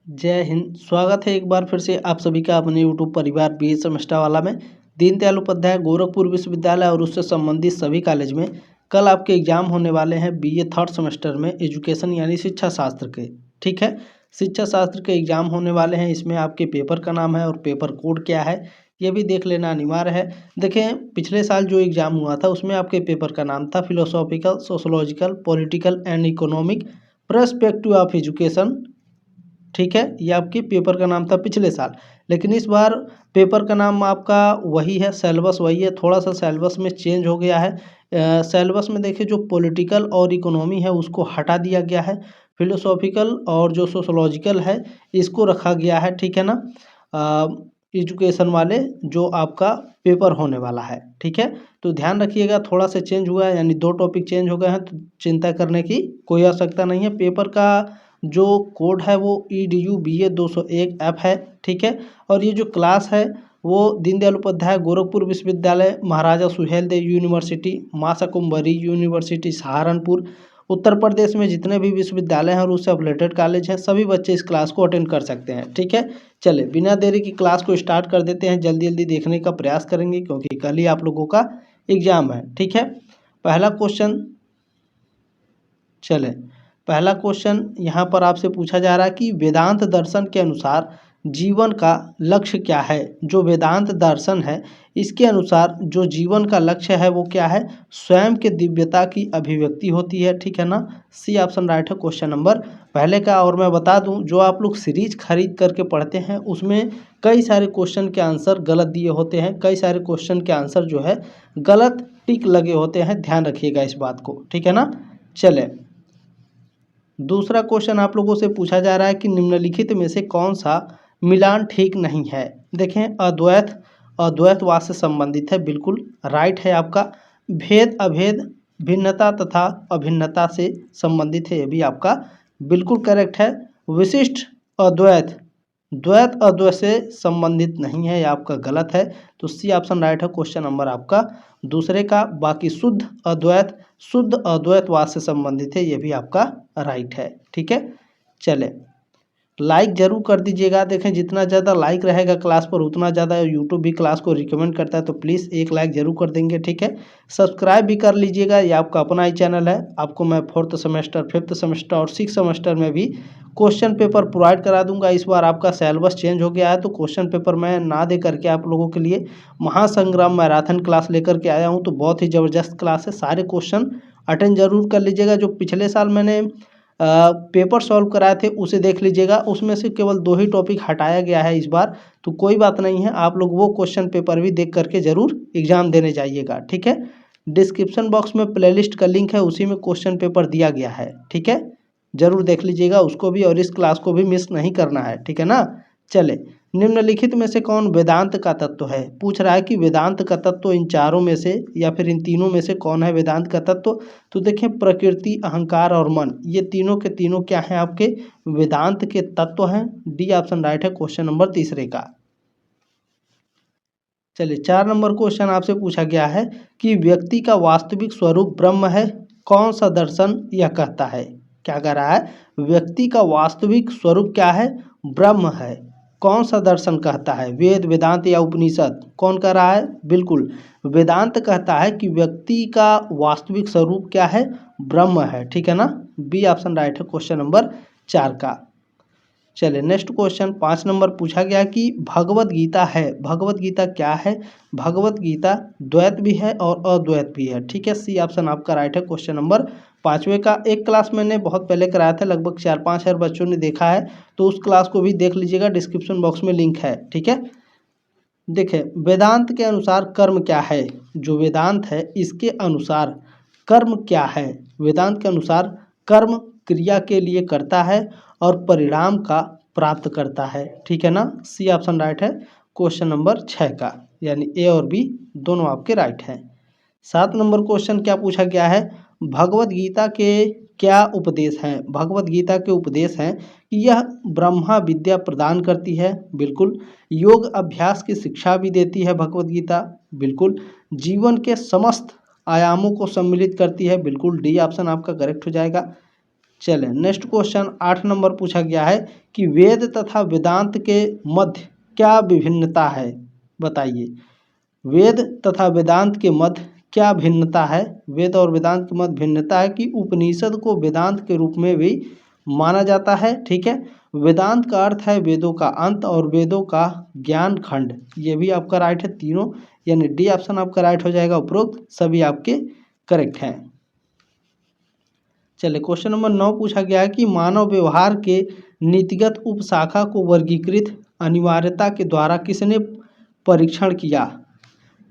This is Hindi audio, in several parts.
जय हिंद। स्वागत है एक बार फिर से आप सभी का अपने यूट्यूब परिवार बीए सेमेस्टर वाला में। दीनदयाल उपाध्याय गोरखपुर विश्वविद्यालय और उससे संबंधित सभी कॉलेज में कल आपके एग्जाम होने वाले हैं बीए थर्ड सेमेस्टर में एजुकेशन यानी शिक्षा शास्त्र के। ठीक है, शिक्षा शास्त्र के एग्जाम होने वाले हैं। इसमें आपके पेपर का नाम है और पेपर कोड क्या है ये भी देख लेना अनिवार्य है। देखें, पिछले साल जो एग्जाम हुआ था उसमें आपके पेपर का नाम था philosophical, sociological, political and economic perspective of education. ठीक है, ये आपके पेपर का नाम था पिछले साल, लेकिन इस बार पेपर का नाम आपका वही है, सिलेबस वही है, थोड़ा सा सिलेबस में चेंज हो गया है। सिलेबस में देखिए जो पॉलिटिकल और इकोनॉमी है उसको हटा दिया गया है, फिलोसॉफिकल और जो सोशोलॉजिकल है इसको रखा गया है। ठीक है ना, एजुकेशन वाले जो आपका पेपर होने वाला है। ठीक है, तो ध्यान रखिएगा, थोड़ा सा चेंज हुआ है, यानी 2 टॉपिक चेंज हो गए हैं, तो चिंता करने की कोई आवश्यकता नहीं है। पेपर का जो कोड है वो EDU BA 201F है। ठीक है, और ये जो क्लास है वो दीनदयाल उपाध्याय गोरखपुर विश्वविद्यालय, महाराजा सुहेलदेव यूनिवर्सिटी, माँ शाकुंभरी यूनिवर्सिटी सहारनपुर, उत्तर प्रदेश में जितने भी विश्वविद्यालय हैं और उससे अपलेटेड कॉलेज हैं सभी बच्चे इस क्लास को अटेंड कर सकते हैं। ठीक है, चले बिना देरी की क्लास को स्टार्ट कर देते हैं। जल्दी जल्दी देखने का प्रयास करेंगे क्योंकि कल ही आप लोगों का एग्जाम है। ठीक है, पहला क्वेश्चन, चले पहला क्वेश्चन यहाँ पर आपसे पूछा जा रहा है कि वेदांत दर्शन के अनुसार जीवन का लक्ष्य क्या है। जो वेदांत दर्शन है इसके अनुसार जो जीवन का लक्ष्य है वो क्या है, स्वयं के दिव्यता की अभिव्यक्ति होती है। ठीक है ना, सी ऑप्शन राइट है क्वेश्चन नंबर पहले का। और मैं बता दूं, जो आप लोग सीरीज खरीद करके पढ़ते हैं उसमें कई सारे क्वेश्चन के आंसर गलत दिए होते हैं, कई सारे क्वेश्चन के आंसर जो है गलत टिक लगे होते हैं, ध्यान रखिएगा इस बात को। ठीक है ना, चले दूसरा क्वेश्चन आप लोगों से पूछा जा रहा है कि निम्नलिखित में से कौन सा मिलान ठीक नहीं है। देखें, अद्वैतवाद से संबंधित है, बिल्कुल राइट है आपका। भेद अभेद, भिन्नता तथा अभिन्नता से संबंधित है, ये भी आपका बिल्कुल करेक्ट है। विशिष्ट अद्वैत, द्वैत अद्वैत से संबंधित नहीं है, ये आपका गलत है, तो सी ऑप्शन राइट है क्वेश्चन नंबर आपका दूसरे का। बाकी शुद्ध अद्वैतवाद से संबंधित है, ये भी आपका राइट है। ठीक है, चले लाइक जरूर कर दीजिएगा। देखें, जितना ज़्यादा लाइक रहेगा क्लास पर उतना ज़्यादा यूट्यूब भी क्लास को रिकमेंड करता है, तो प्लीज़ एक लाइक जरूर कर देंगे। ठीक है, सब्सक्राइब भी कर लीजिएगा, ये आपका अपना ही चैनल है। आपको मैं 4th सेमेस्टर, 5th सेमेस्टर और 6th सेमेस्टर में भी क्वेश्चन पेपर प्रोवाइड करा दूंगा। इस बार आपका सिलेबस चेंज हो गया है तो क्वेश्चन पेपर मैं ना दे करके आप लोगों के लिए महासंग्राम मैराथन क्लास लेकर के आया हूँ। तो बहुत ही ज़बरदस्त क्लास है, सारे क्वेश्चन अटेंड जरूर कर लीजिएगा। जो पिछले साल मैंने पेपर सॉल्व कराए थे उसे देख लीजिएगा, उसमें से केवल 2 ही टॉपिक हटाया गया है इस बार, तो कोई बात नहीं है, आप लोग वो क्वेश्चन पेपर भी देख करके ज़रूर एग्जाम देने जाइएगा। ठीक है, डिस्क्रिप्शन बॉक्स में प्लेलिस्ट का लिंक है, उसी में क्वेश्चन पेपर दिया गया है। ठीक है, जरूर देख लीजिएगा उसको भी और इस क्लास को भी मिस नहीं करना है। ठीक है ना, चले निम्नलिखित में से कौन वेदांत का तत्व है। पूछ रहा है कि वेदांत का तत्व इन चारों में से या फिर इन तीनों में से कौन है वेदांत का तत्व। तो देखें, प्रकृति, अहंकार और मन, ये तीनों के तीनों क्या हैं आपके वेदांत के तत्व हैं। डी ऑप्शन राइट है क्वेश्चन नंबर तीसरे का। चलिए 4 नंबर क्वेश्चन आपसे पूछा गया है कि व्यक्ति का वास्तविक स्वरूप ब्रह्म है, कौन सा दर्शन यह कहता है। क्या कह रहा है, व्यक्ति का वास्तविक स्वरूप क्या है, ब्रह्म है, कौन सा दर्शन कहता है, वेद, वेदांत या उपनिषद। कौन कह रहा है, बिल्कुल वेदांत कहता है कि व्यक्ति का वास्तविक स्वरूप क्या है, ब्रह्म है। ठीक है ना, बी ऑप्शन राइट है क्वेश्चन नंबर 4 का। चलिए नेक्स्ट क्वेश्चन 5 नंबर पूछा गया कि भगवत गीता है, भगवत गीता क्या है। भगवत गीता द्वैत भी है और अद्वैत भी है। ठीक है, सी ऑप्शन आपका राइट है क्वेश्चन नंबर 5वें का। एक क्लास मैंने बहुत पहले कराया था, लगभग 4-5 हज़ार बच्चों ने देखा है, तो उस क्लास को भी देख लीजिएगा, डिस्क्रिप्शन बॉक्स में लिंक है। ठीक है, देखिए वेदांत के अनुसार कर्म क्या है। जो वेदांत है इसके अनुसार कर्म क्या है। वेदांत के अनुसार कर्म क्रिया के लिए करता है और परिणाम का प्राप्त करता है। ठीक है ना, सी ऑप्शन राइट है क्वेश्चन नंबर 6 का, यानी ए और बी दोनों आपके राइट हैं। 7 नंबर क्वेश्चन क्या पूछा गया है, भगवत गीता के क्या उपदेश हैं। भगवत गीता के उपदेश हैं कि यह ब्रह्मा विद्या प्रदान करती है, बिल्कुल। योग अभ्यास की शिक्षा भी देती है भगवत गीता, बिल्कुल। जीवन के समस्त आयामों को सम्मिलित करती है, बिल्कुल डी ऑप्शन आपका करेक्ट हो जाएगा। चले नेक्स्ट क्वेश्चन 8 नंबर पूछा गया है कि वेद तथा वेदांत के मध्य क्या विभिन्नता है, बताइए। वेद तथा वेदांत के मध्य क्या भिन्नता है। वेद और वेदांत के मध्य भिन्नता है कि उपनिषद को वेदांत के रूप में भी माना जाता है, ठीक है। वेदांत का अर्थ है वेदों का अंत और वेदों का ज्ञान खंड, ये भी आपका राइट है तीनों, यानी डी ऑप्शन आपका राइट हो जाएगा। उपरोक्त सभी आपके करेक्ट हैं। चलिए क्वेश्चन नंबर 9 पूछा गया है कि मानव व्यवहार के नीतिगत उपशाखा को वर्गीकृत अनिवार्यता के द्वारा किसने परीक्षण किया।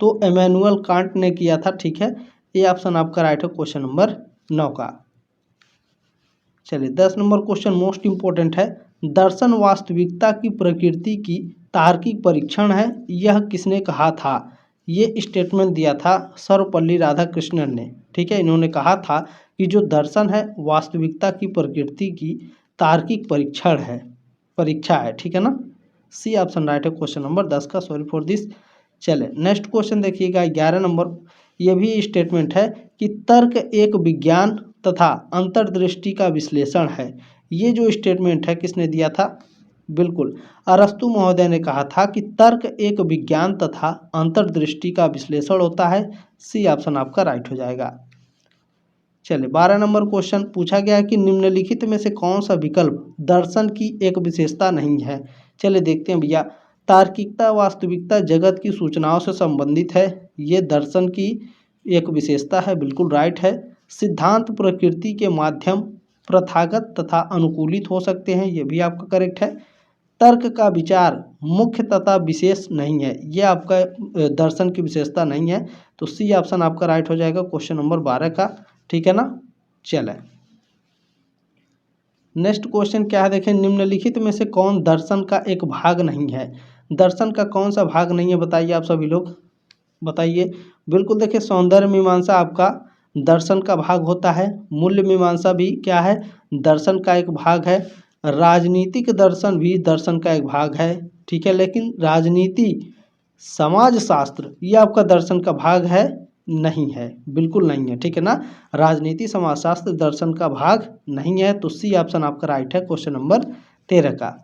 तो इमैनुअल कांट ने किया था, ठीक है। ये ऑप्शन आपका राइट है क्वेश्चन नंबर 9 का। चलिए 10 नंबर क्वेश्चन मोस्ट इंपॉर्टेंट है। दर्शन वास्तविकता की प्रकृति की तार्किक परीक्षण है, यह किसने कहा था। ये स्टेटमेंट दिया था सर्वपल्ली राधाकृष्णन ने, ठीक है। इन्होंने कहा था कि जो दर्शन है वास्तविकता की प्रकृति की तार्किक परीक्षा है, ठीक है ना। सी ऑप्शन राइट है क्वेश्चन नंबर 10 का। Sorry for this. चले नेक्स्ट क्वेश्चन देखिएगा 11 नंबर। ये भी स्टेटमेंट है कि तर्क एक विज्ञान तथा अंतर्दृष्टि का विश्लेषण है। ये जो स्टेटमेंट है किसने दिया था, बिल्कुल अरस्तु महोदय ने कहा था कि तर्क एक विज्ञान तथा अंतर्दृष्टि का विश्लेषण होता है। सी ऑप्शन आपका राइट हो जाएगा। चलिए 12 नंबर क्वेश्चन पूछा गया है कि निम्नलिखित में से कौन सा विकल्प दर्शन की एक विशेषता नहीं है। चलिए देखते हैं भैया। तार्किकता वास्तविकता जगत की सूचनाओं से संबंधित है, ये दर्शन की एक विशेषता है, बिल्कुल राइट है। सिद्धांत प्रकृति के माध्यम प्रथागत तथा अनुकूलित हो सकते हैं, ये भी आपका करेक्ट है। तर्क का विचार मुख्य तथा विशेष नहीं है, ये आपका दर्शन की विशेषता नहीं है। तो सी ऑप्शन आपका राइट हो जाएगा क्वेश्चन नंबर 12 का, ठीक है ना। चले नेक्स्ट क्वेश्चन क्या है, देखें। निम्नलिखित में से कौन दर्शन का एक भाग नहीं है। दर्शन का कौन सा भाग नहीं है बताइए, आप सभी लोग बताइए। बिल्कुल देखिए, सौंदर्य मीमांसा आपका दर्शन का भाग होता है। मूल्य मीमांसा भी क्या है, दर्शन का एक भाग है। राजनीतिक दर्शन भी दर्शन का एक भाग है, ठीक है। लेकिन राजनीति समाजशास्त्र ये आपका दर्शन का भाग है नहीं है, बिल्कुल नहीं है, ठीक है ना। राजनीति समाजशास्त्र दर्शन का भाग नहीं है। तो सी ऑप्शन आपका राइट है क्वेश्चन नंबर 13 का।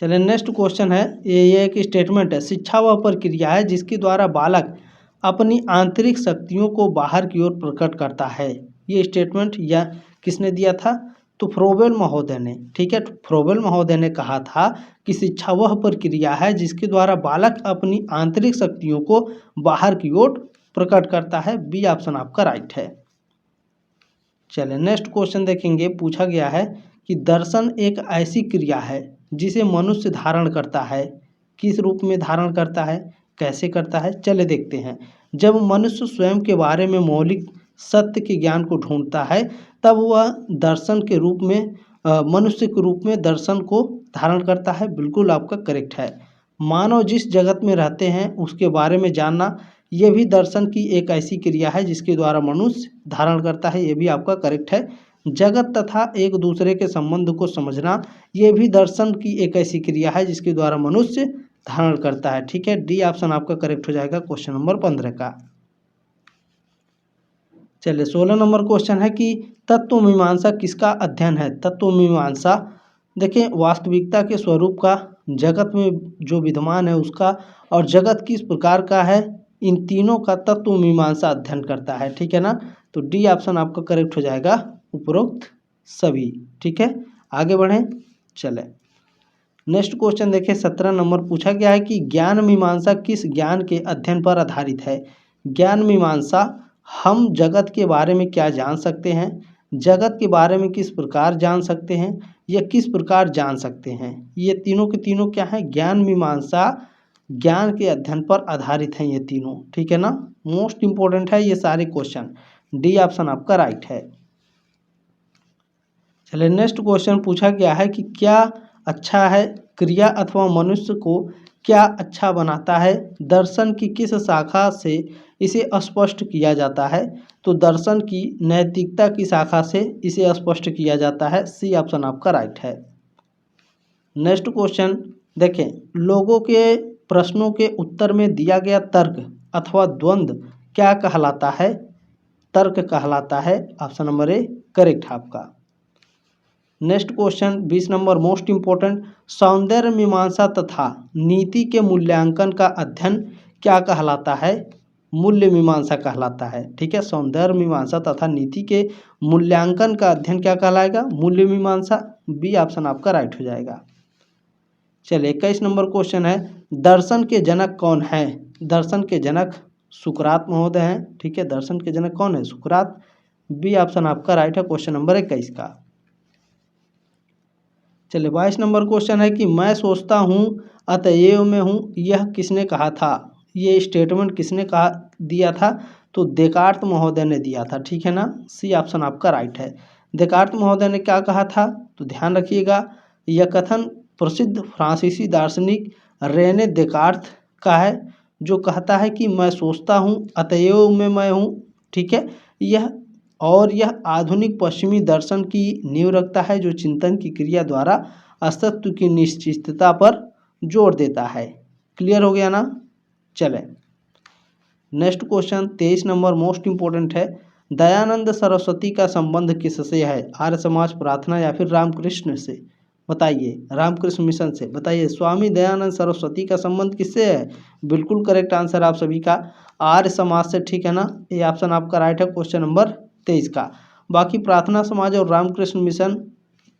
चलिए नेक्स्ट क्वेश्चन है, ये एक स्टेटमेंट है। शिक्षा वह प्रक्रिया है जिसके द्वारा बालक अपनी आंतरिक शक्तियों को बाहर की ओर प्रकट करता है। ये स्टेटमेंट या किसने दिया था, तो फ्रोबेल महोदय ने, ठीक है। फ्रोबेल महोदय ने कहा था कि शिक्षा वह प्रक्रिया है जिसके द्वारा बालक अपनी आंतरिक शक्तियों को बाहर की ओर प्रकट करता है। बी ऑप्शन आपका राइट है। चलिए नेक्स्ट क्वेश्चन देखेंगे। पूछा गया है कि दर्शन एक ऐसी क्रिया है जिसे मनुष्य धारण करता है। किस रूप में धारण करता है, कैसे करता है, चले देखते हैं। जब मनुष्य स्वयं के बारे में मौलिक सत्य के ज्ञान को ढूंढता है तब वह दर्शन के रूप में मनुष्य के रूप में दर्शन को धारण करता है, बिल्कुल आपका करेक्ट है। मानव जिस जगत में रहते हैं उसके बारे में जानना, ये भी दर्शन की एक ऐसी क्रिया है जिसके द्वारा मनुष्य धारण करता है, ये भी आपका करेक्ट है। जगत तथा एक दूसरे के संबंध को समझना, ये भी दर्शन की एक ऐसी क्रिया है जिसके द्वारा मनुष्य धारण करता है, ठीक है। डी ऑप्शन आपका करेक्ट हो जाएगा क्वेश्चन नंबर 15 का। चलिए 16 नंबर क्वेश्चन है कि तत्व मीमांसा किसका अध्ययन है। तत्व मीमांसा देखिए वास्तविकता के स्वरूप का, जगत में जो विद्यमान है उसका, और जगत किस प्रकार का है, इन तीनों का तत्व मीमांसा अध्ययन करता है, ठीक है ना। तो डी ऑप्शन आपका करेक्ट हो जाएगा उपरोक्त सभी, ठीक है। आगे बढ़ें। चले नेक्स्ट क्वेश्चन देखिए 17 नंबर पूछा गया है कि ज्ञान मीमांसा किस ज्ञान के अध्ययन पर आधारित है। ज्ञान मीमांसा हम जगत के बारे में क्या जान सकते हैं, जगत के बारे में किस प्रकार जान सकते हैं, या किस प्रकार जान सकते हैं, ये तीनों के तीनों क्या है, ज्ञान मीमांसा ज्ञान के अध्ययन पर आधारित हैं ये तीनों, ठीक है ना। मोस्ट इंपॉर्टेंट है ये सारे क्वेश्चन। डी ऑप्शन आपका राइट है। चलिए नेक्स्ट क्वेश्चन पूछा गया है कि क्या अच्छा है, क्रिया अथवा मनुष्य को क्या अच्छा बनाता है। दर्शन की किस शाखा से इसे स्पष्ट किया जाता है। तो दर्शन की नैतिकता की शाखा से इसे स्पष्ट किया जाता है। सी ऑप्शन आपका राइट है। नेक्स्ट क्वेश्चन देखें, लोगों के प्रश्नों के उत्तर में दिया गया तर्क अथवा द्वंद्व क्या कहलाता है। तर्क कहलाता है। ऑप्शन नंबर ए करेक्ट है आपका। Next question 20 number most important, सौंदर्य मीमांसा तथा नीति के मूल्यांकन का अध्ययन क्या कहलाता है? मूल्य मीमांसा कहलाता है। ठीक है, सौंदर्य मीमांसा तथा नीति के मूल्यांकन का अध्ययन क्या कहलाएगा? मूल्य मीमांसा। बी ऑप्शन आपका राइट हो जाएगा। चलिए 21 नंबर क्वेश्चन है, दर्शन के जनक कौन है? दर्शन के जनक सुकरात महोदय हैं। ठीक है, दर्शन के जनक कौन है? सुकरात। बी ऑप्शन आपका राइट है क्वेश्चन नंबर 21 का। चलिए 22 नंबर क्वेश्चन है कि मैं सोचता हूँ अतएव मैं हूँ, यह किसने कहा था? ये स्टेटमेंट किसने कहा दिया था? तो देकार्त महोदय ने दिया था। ठीक है ना, सी ऑप्शन आपका राइट है। देकार्त महोदय ने क्या कहा था? तो ध्यान रखिएगा, यह कथन प्रसिद्ध फ्रांसीसी दार्शनिक रेने देकार्त का है, जो कहता है कि मैं सोचता हूँ अतएव मैं हूँ। ठीक है, यह आधुनिक पश्चिमी दर्शन की नींव रखता है, जो चिंतन की क्रिया द्वारा अस्तित्व की निश्चितता पर जोर देता है। क्लियर हो गया ना? चले next question 23 number most important है, दयानंद सरस्वती का संबंध किससे है? आर्य समाज, प्रार्थना या फिर रामकृष्ण से? बताइए, रामकृष्ण मिशन से। बताइए, स्वामी दयानंद सरस्वती का संबंध किससे है? बिल्कुल करेक्ट आंसर आप सभी का आर्य समाज से। ठीक है ना, ये ऑप्शन आपका राइट है क्वेश्चन नंबर 23 का। बाकी प्रार्थना समाज और रामकृष्ण मिशन,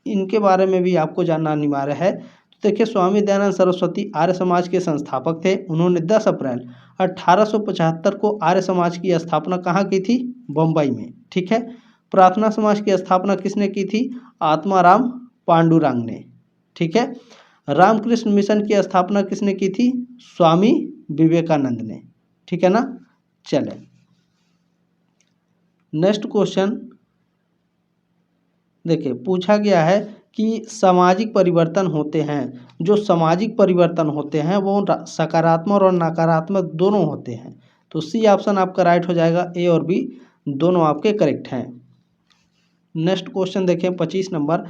इनके बारे में भी आपको जानना अनिवार्य है। तो देखिए, स्वामी दयानंद सरस्वती आर्य समाज के संस्थापक थे। उन्होंने 10 अप्रैल 1875 को आर्य समाज की स्थापना कहाँ की थी? बम्बई में। ठीक है, प्रार्थना समाज की स्थापना किसने की थी? आत्माराम पांडुरंग ने। ठीक है, रामकृष्ण मिशन की स्थापना किसने की थी? स्वामी विवेकानंद ने। ठीक है ना? चले नेक्स्ट क्वेश्चन देखिए, पूछा गया है कि सामाजिक परिवर्तन होते हैं, जो सामाजिक परिवर्तन होते हैं वो सकारात्मक और नकारात्मक दोनों होते हैं। तो सी ऑप्शन आपका राइट हो जाएगा, ए और बी दोनों आपके करेक्ट हैं। नेक्स्ट क्वेश्चन देखें 25 नंबर,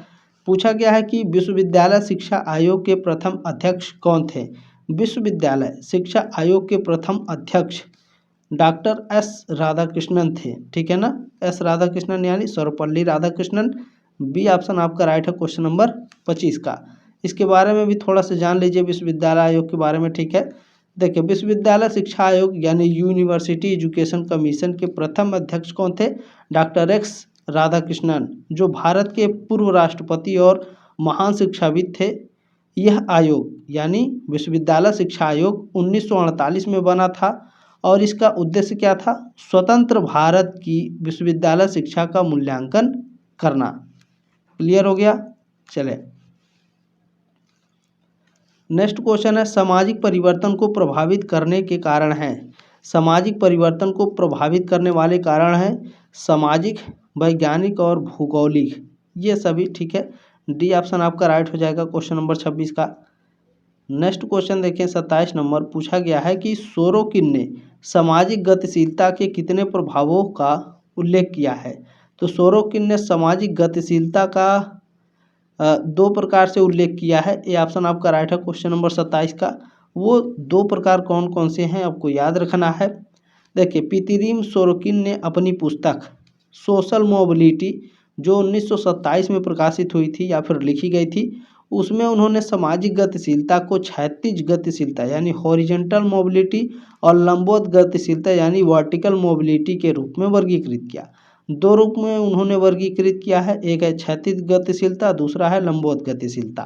पूछा गया है कि विश्वविद्यालय शिक्षा आयोग के प्रथम अध्यक्ष कौन थे? विश्वविद्यालय शिक्षा आयोग के प्रथम अध्यक्ष डॉक्टर एस राधाकृष्णन थे। ठीक है ना, एस राधाकृष्णन यानी सर्वपल्ली राधाकृष्णन। बी ऑप्शन आपका राइट है क्वेश्चन नंबर 25 का। इसके बारे में भी थोड़ा सा जान लीजिए विश्वविद्यालय आयोग के बारे में। ठीक है, देखिए, विश्वविद्यालय शिक्षा आयोग यानी यूनिवर्सिटी एजुकेशन कमीशन के प्रथम अध्यक्ष कौन थे? डॉक्टर एक्स राधाकृष्णन, जो भारत के पूर्व राष्ट्रपति और महान शिक्षाविद थे। यह आयोग यानी विश्वविद्यालय शिक्षा आयोग 1948 में बना था और इसका उद्देश्य क्या था? स्वतंत्र भारत की विश्वविद्यालय शिक्षा का मूल्यांकन करना। क्लियर हो गया? चले नेक्स्ट क्वेश्चन है, सामाजिक परिवर्तन को प्रभावित करने के कारण हैं। सामाजिक परिवर्तन को प्रभावित करने वाले कारण हैं सामाजिक, वैज्ञानिक और भूगोलिक, ये सभी। ठीक है, डी ऑप्शन आपका राइट हो जाएगा क्वेश्चन नंबर 26 का। नेक्स्ट क्वेश्चन देखें 27 नंबर, पूछा गया है कि सोरोकिन ने सामाजिक गतिशीलता के कितने प्रभावों का उल्लेख किया है? तो सोरोकिन ने सामाजिक गतिशीलता का 2 प्रकार से उल्लेख किया है। ये ऑप्शन आपका राइट है क्वेश्चन नंबर 27 का। वो 2 प्रकार कौन कौन से हैं आपको याद रखना है। देखिए, पितिरिम सोरोकिन ने अपनी पुस्तक सोशल मोबिलिटी, जो 1927 में प्रकाशित हुई थी या फिर लिखी गई थी, उसमें उन्होंने सामाजिक गतिशीलता को क्षैतिज गतिशीलता यानी हॉरिजॉन्टल मोबिलिटी और लंबवत गतिशीलता यानी वर्टिकल मोबिलिटी के रूप में वर्गीकृत किया। 2 रूप में उन्होंने वर्गीकृत किया है, एक है क्षैतिज गतिशीलता, दूसरा है लंबवत गतिशीलता।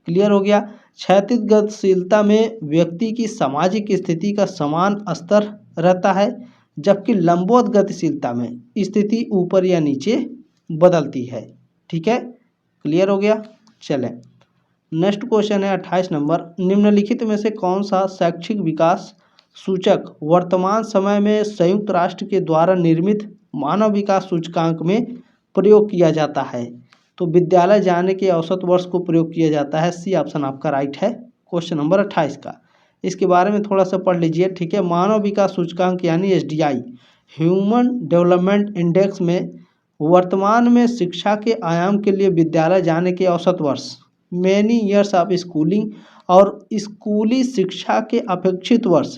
क्लियर हो गया? क्षैतिज गतिशीलता में व्यक्ति की सामाजिक स्थिति का समान स्तर रहता है, जबकि लंबवत गतिशीलता में स्थिति ऊपर या नीचे बदलती है। ठीक है, क्लियर हो गया? चलें नेक्स्ट क्वेश्चन है 28 नंबर, निम्नलिखित में से कौन सा शैक्षिक विकास सूचक वर्तमान समय में संयुक्त राष्ट्र के द्वारा निर्मित मानव विकास सूचकांक में प्रयोग किया जाता है? तो विद्यालय जाने के औसत वर्ष को प्रयोग किया जाता है। सी ऑप्शन आपका राइट है क्वेश्चन नंबर 28 का। इसके बारे में थोड़ा सा पढ़ लीजिए। ठीक है, मानव विकास सूचकांक यानी एसडीआई, ह्यूमन डेवलपमेंट इंडेक्स में वर्तमान में शिक्षा के आयाम के लिए विद्यालय जाने के औसत वर्ष, मैनी ईयर्स ऑफ स्कूलिंग, और स्कूली शिक्षा के अपेक्षित वर्ष,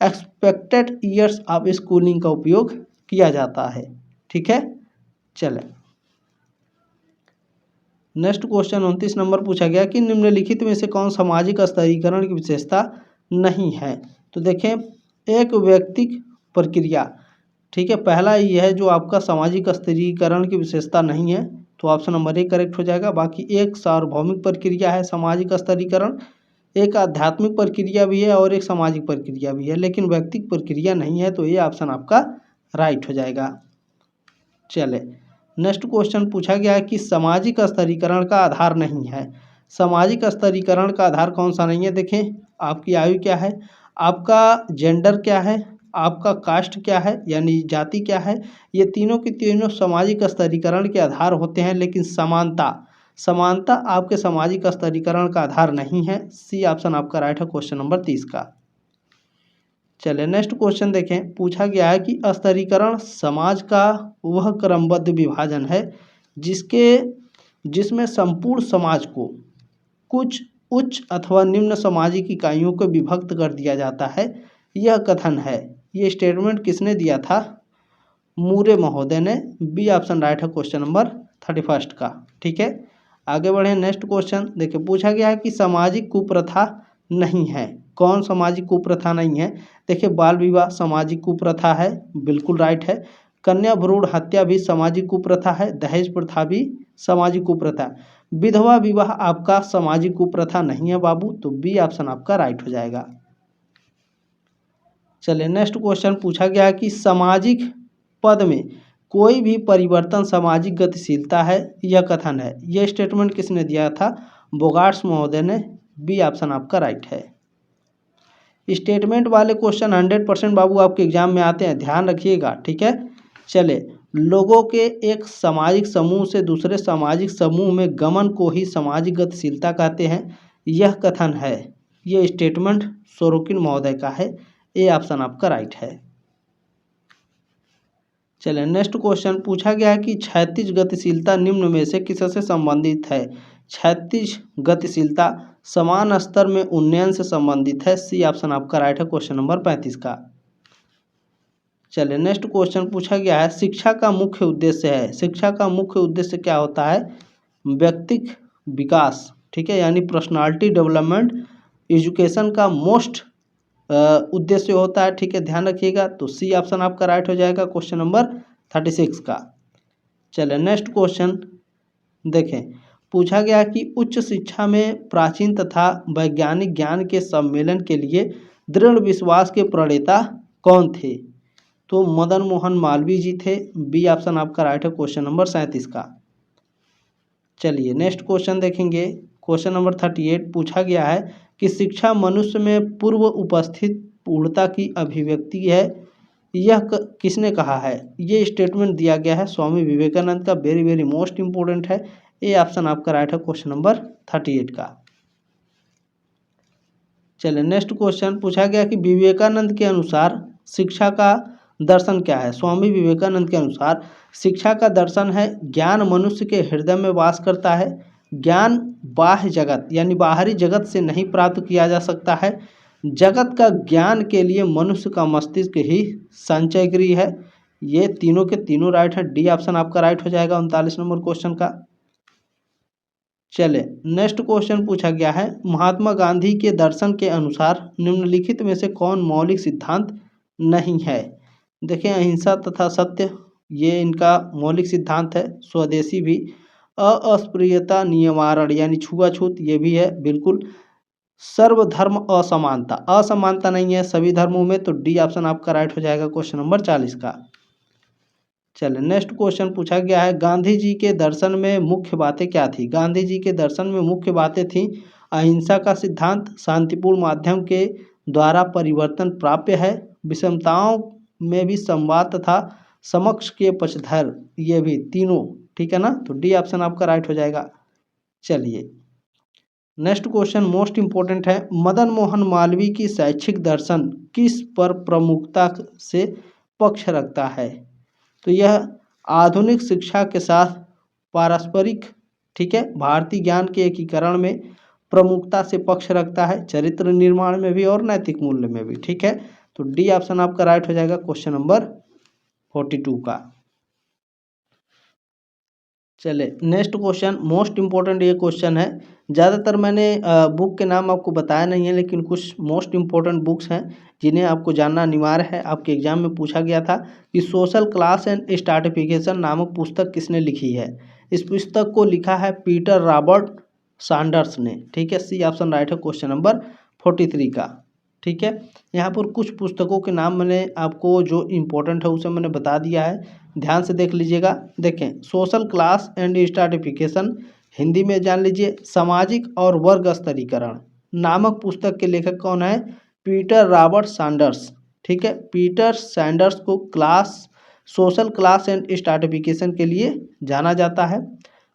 एक्सपेक्टेड ईयर्स ऑफ स्कूलिंग का उपयोग किया जाता है। ठीक है। चले नेक्स्ट क्वेश्चन 29 नंबर पूछा गया कि निम्नलिखित में से कौन सामाजिक स्तरीकरण की विशेषता नहीं है। तो देखें, एक व्यक्तिक प्रक्रिया, ठीक है, पहला ये है जो आपका सामाजिक स्तरीकरण की विशेषता नहीं है, तो ऑप्शन नंबर 1 करेक्ट हो जाएगा। बाकी एक सार्वभौमिक प्रक्रिया है सामाजिक स्तरीकरण, एक आध्यात्मिक प्रक्रिया भी है और एक सामाजिक प्रक्रिया भी है, लेकिन व्यक्तिक प्रक्रिया नहीं है, तो ये ऑप्शन आपका राइट हो जाएगा। चले नेक्स्ट क्वेश्चन पूछा गया है कि सामाजिक स्तरीकरण का आधार नहीं है। सामाजिक स्तरीकरण का आधार कौन सा नहीं है। देखें, आपकी आयु क्या है, आपका जेंडर क्या है, आपका कास्ट क्या है यानी जाति क्या है, ये तीनों की तीनों सामाजिक स्तरीकरण के आधार होते हैं, लेकिन समानता आपके सामाजिक स्तरीकरण का आधार नहीं है। सी ऑप्शन आपका राइट है क्वेश्चन नंबर 30 का। चलिए नेक्स्ट क्वेश्चन देखें, पूछा गया है कि स्तरीकरण समाज का वह क्रमबद्ध विभाजन है जिसमें संपूर्ण समाज को कुछ उच्च अथवा निम्न सामाजिक इकाइयों को विभक्त कर दिया जाता है। यह कथन है, ये स्टेटमेंट किसने दिया था, मूरे महोदय ने। बी ऑप्शन राइट है क्वेश्चन नंबर 31 का। ठीक है, आगे बढ़े नेक्स्ट क्वेश्चन देखिए, पूछा गया है कि सामाजिक कुप्रथा नहीं है। कौन सामाजिक कुप्रथा नहीं है। देखिए, बाल विवाह सामाजिक कुप्रथा है, बिल्कुल राइट है। कन्या भ्रूण हत्या भी सामाजिक कुप्रथा है, दहेज प्रथा भी सामाजिक कुप्रथा। विधवा विवाह आपका सामाजिक कुप्रथा नहीं है बाबू, तो बी ऑप्शन आपका राइट हो जाएगा। चलिए नेक्स्ट क्वेश्चन पूछा गया है कि सामाजिक पद में कोई भी परिवर्तन सामाजिक गतिशीलता है, यह कथन है। यह स्टेटमेंट किसने दिया था, बोगार्ट्स महोदय ने। बी ऑप्शन आपका राइट है। स्टेटमेंट वाले क्वेश्चन 100% बाबू आपके एग्जाम में आते हैं, ध्यान रखिएगा। ठीक है, चले, लोगों के एक सामाजिक समूह से दूसरे सामाजिक समूह में गमन को ही सामाजिक गतिशीलता कहते हैं, यह कथन है। यह स्टेटमेंट सोरोकिन महोदय का है। ए ऑप्शन आपका राइट है। चलिए नेक्स्ट क्वेश्चन पूछा गया है कि क्षैतिज गतिशीलता निम्न में से किससे संबंधित है। क्षैतिज गतिशीलता समान स्तर में उन्नयन से संबंधित है। सी ऑप्शन आपका राइट है क्वेश्चन नंबर 35 का। चलिए नेक्स्ट क्वेश्चन पूछा गया है, शिक्षा का मुख्य उद्देश्य है। शिक्षा का मुख्य उद्देश्य क्या होता है, व्यक्तिक विकास, ठीक है, यानी पर्सनालिटी डेवलपमेंट एजुकेशन का मोस्ट उद्देश्य होता है। ठीक है, ध्यान रखिएगा। तो सी ऑप्शन आपका राइट हो जाएगा क्वेश्चन नंबर 36 का। चलिए नेक्स्ट क्वेश्चन देखें, पूछा गया कि उच्च शिक्षा में प्राचीन तथा वैज्ञानिक ज्ञान के सम्मेलन के लिए दृढ़ विश्वास के प्रणेता कौन थे। तो मदन मोहन मालवीय जी थे। बी ऑप्शन आपका राइट है क्वेश्चन नंबर 37 का। चलिए नेक्स्ट क्वेश्चन देखेंगे, क्वेश्चन नंबर 38 पूछा गया है कि शिक्षा मनुष्य में पूर्व उपस्थित पूर्णता की अभिव्यक्ति है, यह किसने कहा है। ये स्टेटमेंट दिया गया है स्वामी विवेकानंद का। वेरी वेरी मोस्ट इंपोर्टेंट है। ए ऑप्शन आपका राइट है क्वेश्चन नंबर 38 का। चलिए नेक्स्ट क्वेश्चन पूछा गया कि विवेकानंद के अनुसार शिक्षा का दर्शन क्या है। स्वामी विवेकानंद के अनुसार शिक्षा का दर्शन है, ज्ञान मनुष्य के हृदय में वास करता है। ज्ञान बाह्य जगत यानी बाहरी जगत से नहीं प्राप्त किया जा सकता है। जगत का ज्ञान के लिए मनुष्य का मस्तिष्क ही संचय गृह है। ये तीनों के तीनों राइट है। डी ऑप्शन आपका राइट हो जाएगा 39 नंबर क्वेश्चन का। चले नेक्स्ट क्वेश्चन पूछा गया है, महात्मा गांधी के दर्शन के अनुसार निम्नलिखित में से कौन मौलिक सिद्धांत नहीं है। देखें, अहिंसा तथा सत्य ये इनका मौलिक सिद्धांत है। स्वदेशी भी, अस्पृश्यता निवारण यानी छुआछूत ये भी है बिल्कुल। सर्वधर्म असमानता, असमानता नहीं है सभी धर्मों में, तो डी ऑप्शन आपका राइट हो जाएगा क्वेश्चन नंबर 40 का। चलिए नेक्स्ट क्वेश्चन पूछा गया है, गांधी जी के दर्शन में मुख्य बातें क्या थी। गांधी जी के दर्शन में मुख्य बातें थी अहिंसा का सिद्धांत, शांतिपूर्ण माध्यम के द्वारा परिवर्तन प्राप्य है, विषमताओं में भी संवाद तथा समक्ष के पक्षधर, ये भी तीनों। ठीक है ना, तो डी ऑप्शन आपका राइट हो जाएगा। चलिए नेक्स्ट क्वेश्चन मोस्ट इंपोर्टेंट है, मदन मोहन मालवीय की शैक्षिक दर्शन किस पर प्रमुखता से पक्ष रखता है। तो यह आधुनिक शिक्षा के साथ पारस्परिक, ठीक है, भारतीय ज्ञान के एकीकरण में प्रमुखता से पक्ष रखता है, चरित्र निर्माण में भी और नैतिक मूल्य में भी। ठीक है, तो डी ऑप्शन आपका राइट हो जाएगा क्वेश्चन नंबर 42 का। चले नेक्स्ट क्वेश्चन, मोस्ट इम्पोर्टेंट ये क्वेश्चन है। ज़्यादातर मैंने बुक के नाम आपको बताया नहीं है, लेकिन कुछ मोस्ट इम्पोर्टेंट बुक्स हैं जिन्हें आपको जानना अनिवार्य है। आपके एग्जाम में पूछा गया था कि सोशल क्लास एंड स्ट्रैटिफिकेशन नामक पुस्तक किसने लिखी है। इस पुस्तक को लिखा है पीटर रॉबर्ट सैंडर्स ने। ठीक है, सी ऑप्शन राइट है क्वेश्चन नंबर 43 का। ठीक है, यहाँ पर कुछ पुस्तकों के नाम मैंने आपको जो इम्पोर्टेंट है उसे मैंने बता दिया है, ध्यान से देख लीजिएगा। देखें, social class and stratification, Hindi में जान लीजिए सामाजिक और वर्ग स्तरीकरण नामक पुस्तक के लेखक कौन है? Peter Robert Sanders. ठीक है, पीटर सैंडर्स को सोशल क्लास एंड स्ट्रैटिफिकेशन के लिए जाना जाता है।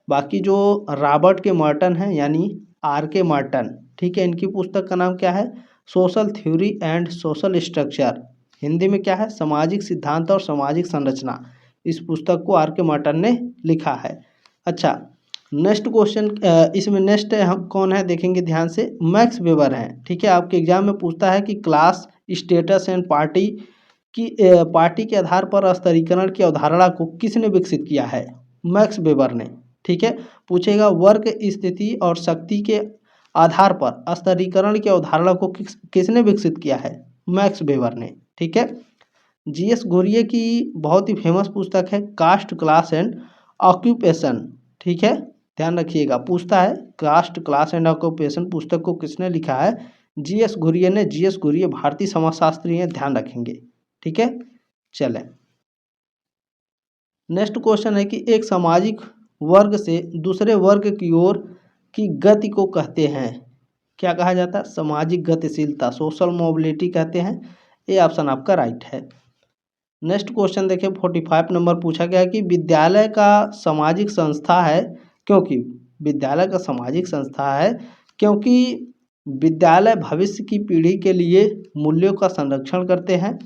बाकी जो रॉबर्ट के मर्टन हैं यानी R.K. मार्टन, ठीक है, इनकी पुस्तक का नाम क्या है? Social theory and social structure, Hindi में क्या है? सामाजिक सिद्धांत और सामाजिक संरचना। इस पुस्तक को R.K. मार्टन ने लिखा है। अच्छा, नेक्स्ट क्वेश्चन, इसमें नेक्स्ट हम कौन है देखेंगे ध्यान से, मैक्स वेबर हैं। ठीक है, आपके एग्जाम में पूछता है कि क्लास, स्टेटस एंड पार्टी के आधार पर स्तरीकरण की अवधारणा को किसने विकसित किया है? मैक्स वेबर ने। ठीक है, पूछेगा वर्ग, स्थिति और शक्ति के आधार पर स्तरीकरण की अवधारणा को किसने विकसित किया है? मैक्स वेबर ने। ठीक है, GS घुरिये की बहुत ही फेमस पुस्तक है कास्ट, क्लास एंड ऑक्यूपेशन। ठीक है, ध्यान रखिएगा, पूछता है कास्ट, क्लास एंड ऑक्यूपेशन पुस्तक को किसने लिखा है? GS घुरिये ने। GS घुरिये भारतीय समाजशास्त्री हैं, ध्यान रखेंगे। ठीक है, चलें नेक्स्ट क्वेश्चन है कि एक सामाजिक वर्ग से दूसरे वर्ग की ओर की गति को कहते हैं, क्या कहा जाता है? सामाजिक गतिशीलता, सोशल मोबिलिटी कहते हैं। ये ऑप्शन आपका राइट है। नेक्स्ट क्वेश्चन देखिए, 45 नंबर पूछा गया कि विद्यालय का सामाजिक संस्था है क्योंकि विद्यालय का सामाजिक संस्था है क्योंकि विद्यालय भविष्य की पीढ़ी के लिए मूल्यों का संरक्षण करते हैं।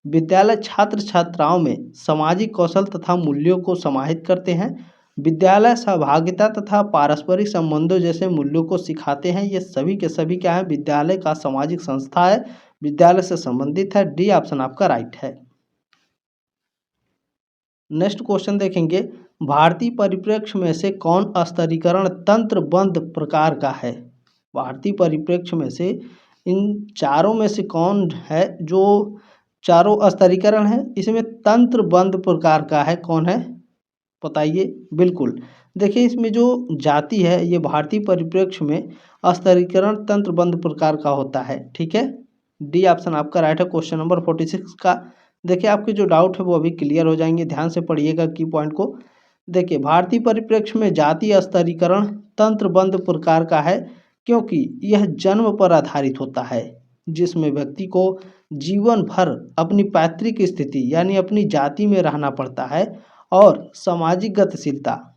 विद्यालय छात्र छात्राओं में सामाजिक कौशल तथा मूल्यों को समाहित करते हैं। विद्यालय सहभागिता तथा पारस्परिक संबंधों जैसे मूल्यों को सिखाते हैं। ये सभी के सभी क्या है? विद्यालय का सामाजिक संस्था है, विद्यालय से संबंधित है। डी ऑप्शन आपका राइट है। नेक्स्ट क्वेश्चन देखेंगे, भारतीय परिप्रेक्ष्य में से कौन स्तरीकरण तंत्रबद्ध प्रकार का है? भारतीय परिप्रेक्ष्य में से इन चारों में से कौन है जो चारों स्तरीकरण है इसमें तंत्रबद्ध प्रकार का है? कौन है बताइए? बिल्कुल, देखिए इसमें जो जाति है ये भारतीय परिप्रेक्ष्य में स्तरीकरण तंत्रबद्ध प्रकार का होता है। ठीक है, डी ऑप्शन आपका राइट है क्वेश्चन नंबर 46 का। देखिए आपके जो डाउट है वो अभी क्लियर हो जाएंगे, ध्यान से पढ़िएगा की पॉइंट को। देखिए भारतीय परिप्रेक्ष्य में जातीय स्तरीकरण तंत्रबद्ध प्रकार का है क्योंकि यह जन्म पर आधारित होता है, जिसमें व्यक्ति को जीवन भर अपनी पैतृक स्थिति यानी अपनी जाति में रहना पड़ता है और सामाजिक गतिशीलता,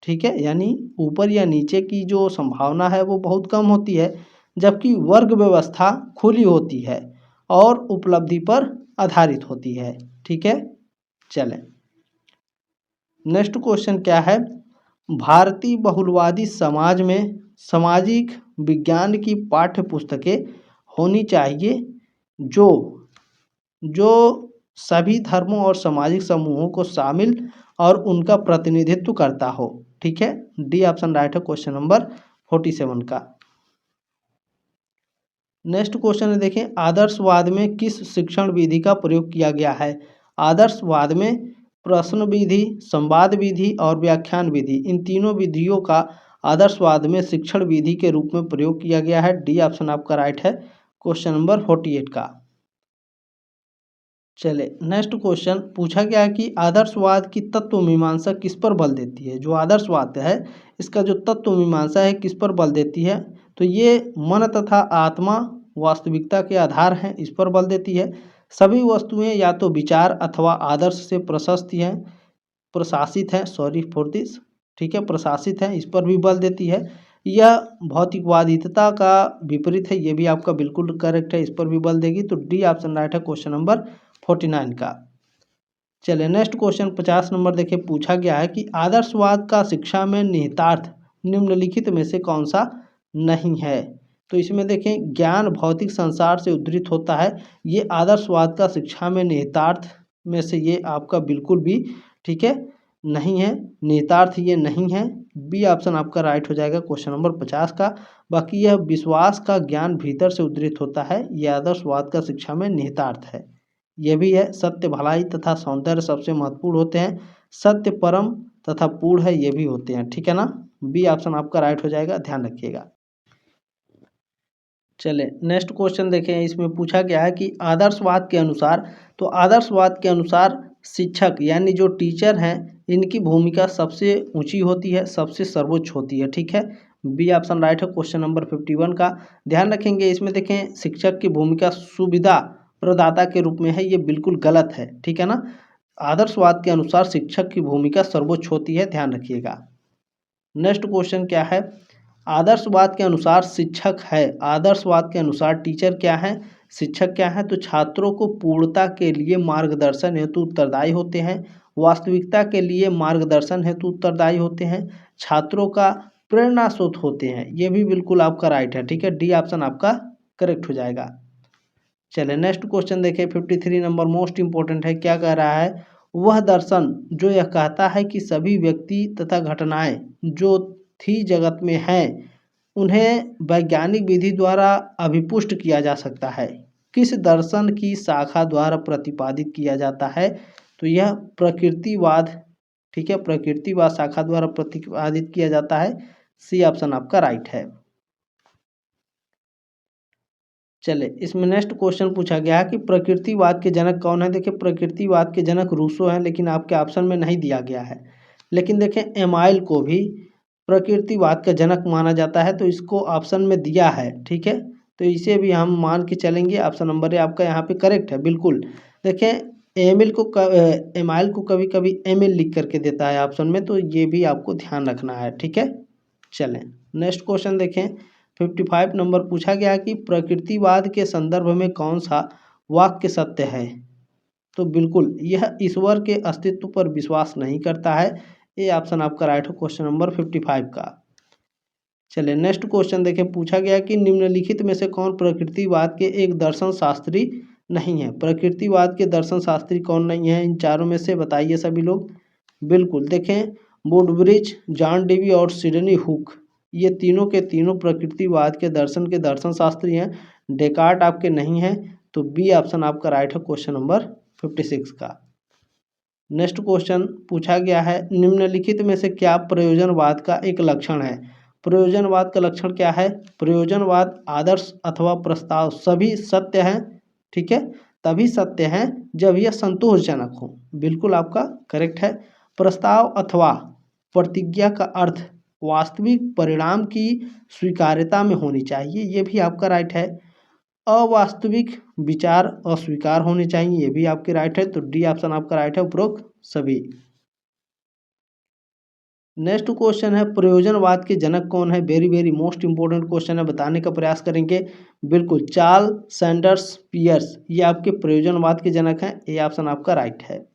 ठीक है, यानी ऊपर या नीचे की जो संभावना है वो बहुत कम होती है, जबकि वर्ग व्यवस्था खुली होती है और उपलब्धि पर आधारित होती है। ठीक है, चलें नेक्स्ट क्वेश्चन क्या है, भारतीय बहुलवादी समाज में सामाजिक विज्ञान की पाठ्य पुस्तकें होनी चाहिए जो सभी धर्मों और सामाजिक समूहों को शामिल और उनका प्रतिनिधित्व करता हो। ठीक है, डी ऑप्शन राइट है क्वेश्चन नंबर 47 का। नेक्स्ट क्वेश्चन है देखें, आदर्शवाद में किस शिक्षण विधि का प्रयोग किया गया है? आदर्शवाद में प्रश्न विधि, संवाद विधि और व्याख्यान विधि, इन तीनों विधियों का आदर्शवाद में शिक्षण विधि के रूप में प्रयोग किया गया है। डी ऑप्शन आपका राइट है क्वेश्चन नंबर 48 का। चले नेक्स्ट क्वेश्चन पूछा गया है कि आदर्शवाद की तत्व मीमांसा किस पर बल देती है? जो आदर्शवाद है इसका जो तत्व मीमांसा है किस पर बल देती है? तो ये मन तथा आत्मा वास्तविकता के आधार हैं, इस पर बल देती है। सभी वस्तुएं या तो विचार अथवा आदर्श से प्रशासित हैं, सॉरी फॉर दिस, ठीक है, प्रशासित हैं, इस पर भी बल देती है। यह भौतिकवादिता का विपरीत है, ये भी आपका बिल्कुल करेक्ट है, इस पर भी बल देगी। तो डी ऑप्शन राइट है क्वेश्चन नंबर 49 का। चलिए नेक्स्ट क्वेश्चन 50 नंबर देखिए, पूछा गया है कि आदर्शवाद का शिक्षा में निहितार्थ निम्नलिखित में से कौन सा नहीं है? तो इसमें देखें ज्ञान भौतिक संसार से उद्धृत होता है, ये आदर्शवाद का शिक्षा में निहितार्थ में से ये आपका बिल्कुल भी ठीक है नहीं है, निहितार्थ ये नहीं है। बी ऑप्शन आपका राइट हो जाएगा क्वेश्चन नंबर 50 का। बाकी यह विश्वास का ज्ञान भीतर से उद्धृत होता है, यह आदर्शवाद का शिक्षा में निहितार्थ है। यह भी है, सत्य, भलाई तथा सौंदर्य सबसे महत्वपूर्ण होते हैं, सत्य परम तथा पूर्ण है, ये भी होते हैं। ठीक है ना, बी ऑप्शन आपका राइट हो जाएगा, ध्यान रखिएगा। चले नेक्स्ट क्वेश्चन देखें। इसमें पूछा गया है कि आदर्शवाद के अनुसार, तो आदर्शवाद के अनुसार शिक्षक यानी जो टीचर हैं इनकी भूमिका सबसे ऊंची होती है, सबसे सर्वोच्च होती है। ठीक है, बी ऑप्शन राइट है क्वेश्चन नंबर 51 का। ध्यान रखेंगे, इसमें देखें शिक्षक की भूमिका सुविधा प्रदाता के रूप में है, ये बिल्कुल गलत है। ठीक है ना, आदर्शवाद के अनुसार शिक्षक की भूमिका सर्वोच्च होती है, ध्यान रखिएगा। नेक्स्ट क्वेश्चन क्या है, आदर्शवाद के अनुसार शिक्षक है, आदर्शवाद के अनुसार टीचर क्या है, शिक्षक क्या है, तो छात्रों को पूर्णता के लिए मार्गदर्शन हेतु उत्तरदायी होते हैं, वास्तविकता के लिए मार्गदर्शन हेतु उत्तरदायी होते हैं, छात्रों का प्रेरणा स्रोत होते हैं। ये भी बिल्कुल आपका राइट है। ठीक है, डी ऑप्शन आपका करेक्ट हो जाएगा। चले नेक्स्ट क्वेश्चन देखें, 53 नंबर मोस्ट इंपॉर्टेंट है। क्या कह रहा है, वह दर्शन जो यह कहता है कि सभी व्यक्ति तथा घटनाएं जो थी जगत में हैं उन्हें वैज्ञानिक विधि द्वारा अभिपुष्ट किया जा सकता है, किस दर्शन की शाखा द्वारा प्रतिपादित किया जाता है, तो यह प्रकृतिवाद। ठीक है, प्रकृतिवाद शाखा द्वारा प्रतिपादित किया जाता है, सी ऑप्शन आपका राइट है। चले इसमें नेक्स्ट क्वेश्चन पूछा गया है कि प्रकृतिवाद के जनक कौन है। देखिए प्रकृतिवाद के जनक रूसो हैं, लेकिन आपके ऑप्शन में नहीं दिया गया है। लेकिन देखें एमाइल को भी प्रकृतिवाद का जनक माना जाता है, तो इसको ऑप्शन में दिया है। ठीक है, तो इसे भी हम मान के चलेंगे, ऑप्शन नंबर ए आपका यहाँ पे करेक्ट है बिल्कुल। देखें एमाइल को कभी कभी एमिल लिख करके देता है ऑप्शन में, तो ये भी आपको ध्यान रखना है। ठीक है, चलें नेक्स्ट क्वेश्चन देखें। 55 नंबर पूछा गया कि प्रकृतिवाद के संदर्भ में कौन सा वाक्य सत्य है, तो बिल्कुल यह ईश्वर के अस्तित्व पर विश्वास नहीं करता है, ये ऑप्शन आपका राइट हो क्वेश्चन नंबर 55 का। चलिए नेक्स्ट क्वेश्चन देखें। पूछा गया कि निम्नलिखित में से कौन प्रकृतिवाद के एक दर्शन शास्त्री नहीं है। प्रकृतिवाद के दर्शन शास्त्री कौन नहीं है, इन चारों में से बताइए सभी लोग। बिल्कुल देखें वुडब्रिज, जॉन डेवी और सिडनी हुक, ये तीनों के तीनों प्रकृतिवाद के दर्शन शास्त्री हैं। डेकार्ट आपके नहीं हैं, तो बी ऑप्शन आपका राइट है क्वेश्चन नंबर 56 का। नेक्स्ट क्वेश्चन पूछा गया है, निम्नलिखित में से क्या प्रयोजनवाद का एक लक्षण है। प्रयोजनवाद का लक्षण क्या है, प्रयोजनवाद आदर्श अथवा प्रस्ताव सभी सत्य हैं। ठीक है, तभी सत्य हैं जब यह संतोषजनक हो, बिल्कुल आपका करेक्ट है। प्रस्ताव अथवा प्रतिज्ञा का अर्थ वास्तविक परिणाम की स्वीकार्यता में होनी चाहिए, ये भी आपका राइट है। अवास्तविक विचार अस्वीकार होने चाहिए, ये भी आपके राइट है, तो डी ऑप्शन आपका राइट है उपरोक्त सभी। नेक्स्ट क्वेश्चन है, प्रयोजनवाद के जनक कौन है। Very very most important question है, बताने का प्रयास करेंगे। बिल्कुल चार्ल्स सैंडर्स पियर्स, ये आपके प्रयोजनवाद के जनक हैं, ये ऑप्शन आपका राइट है।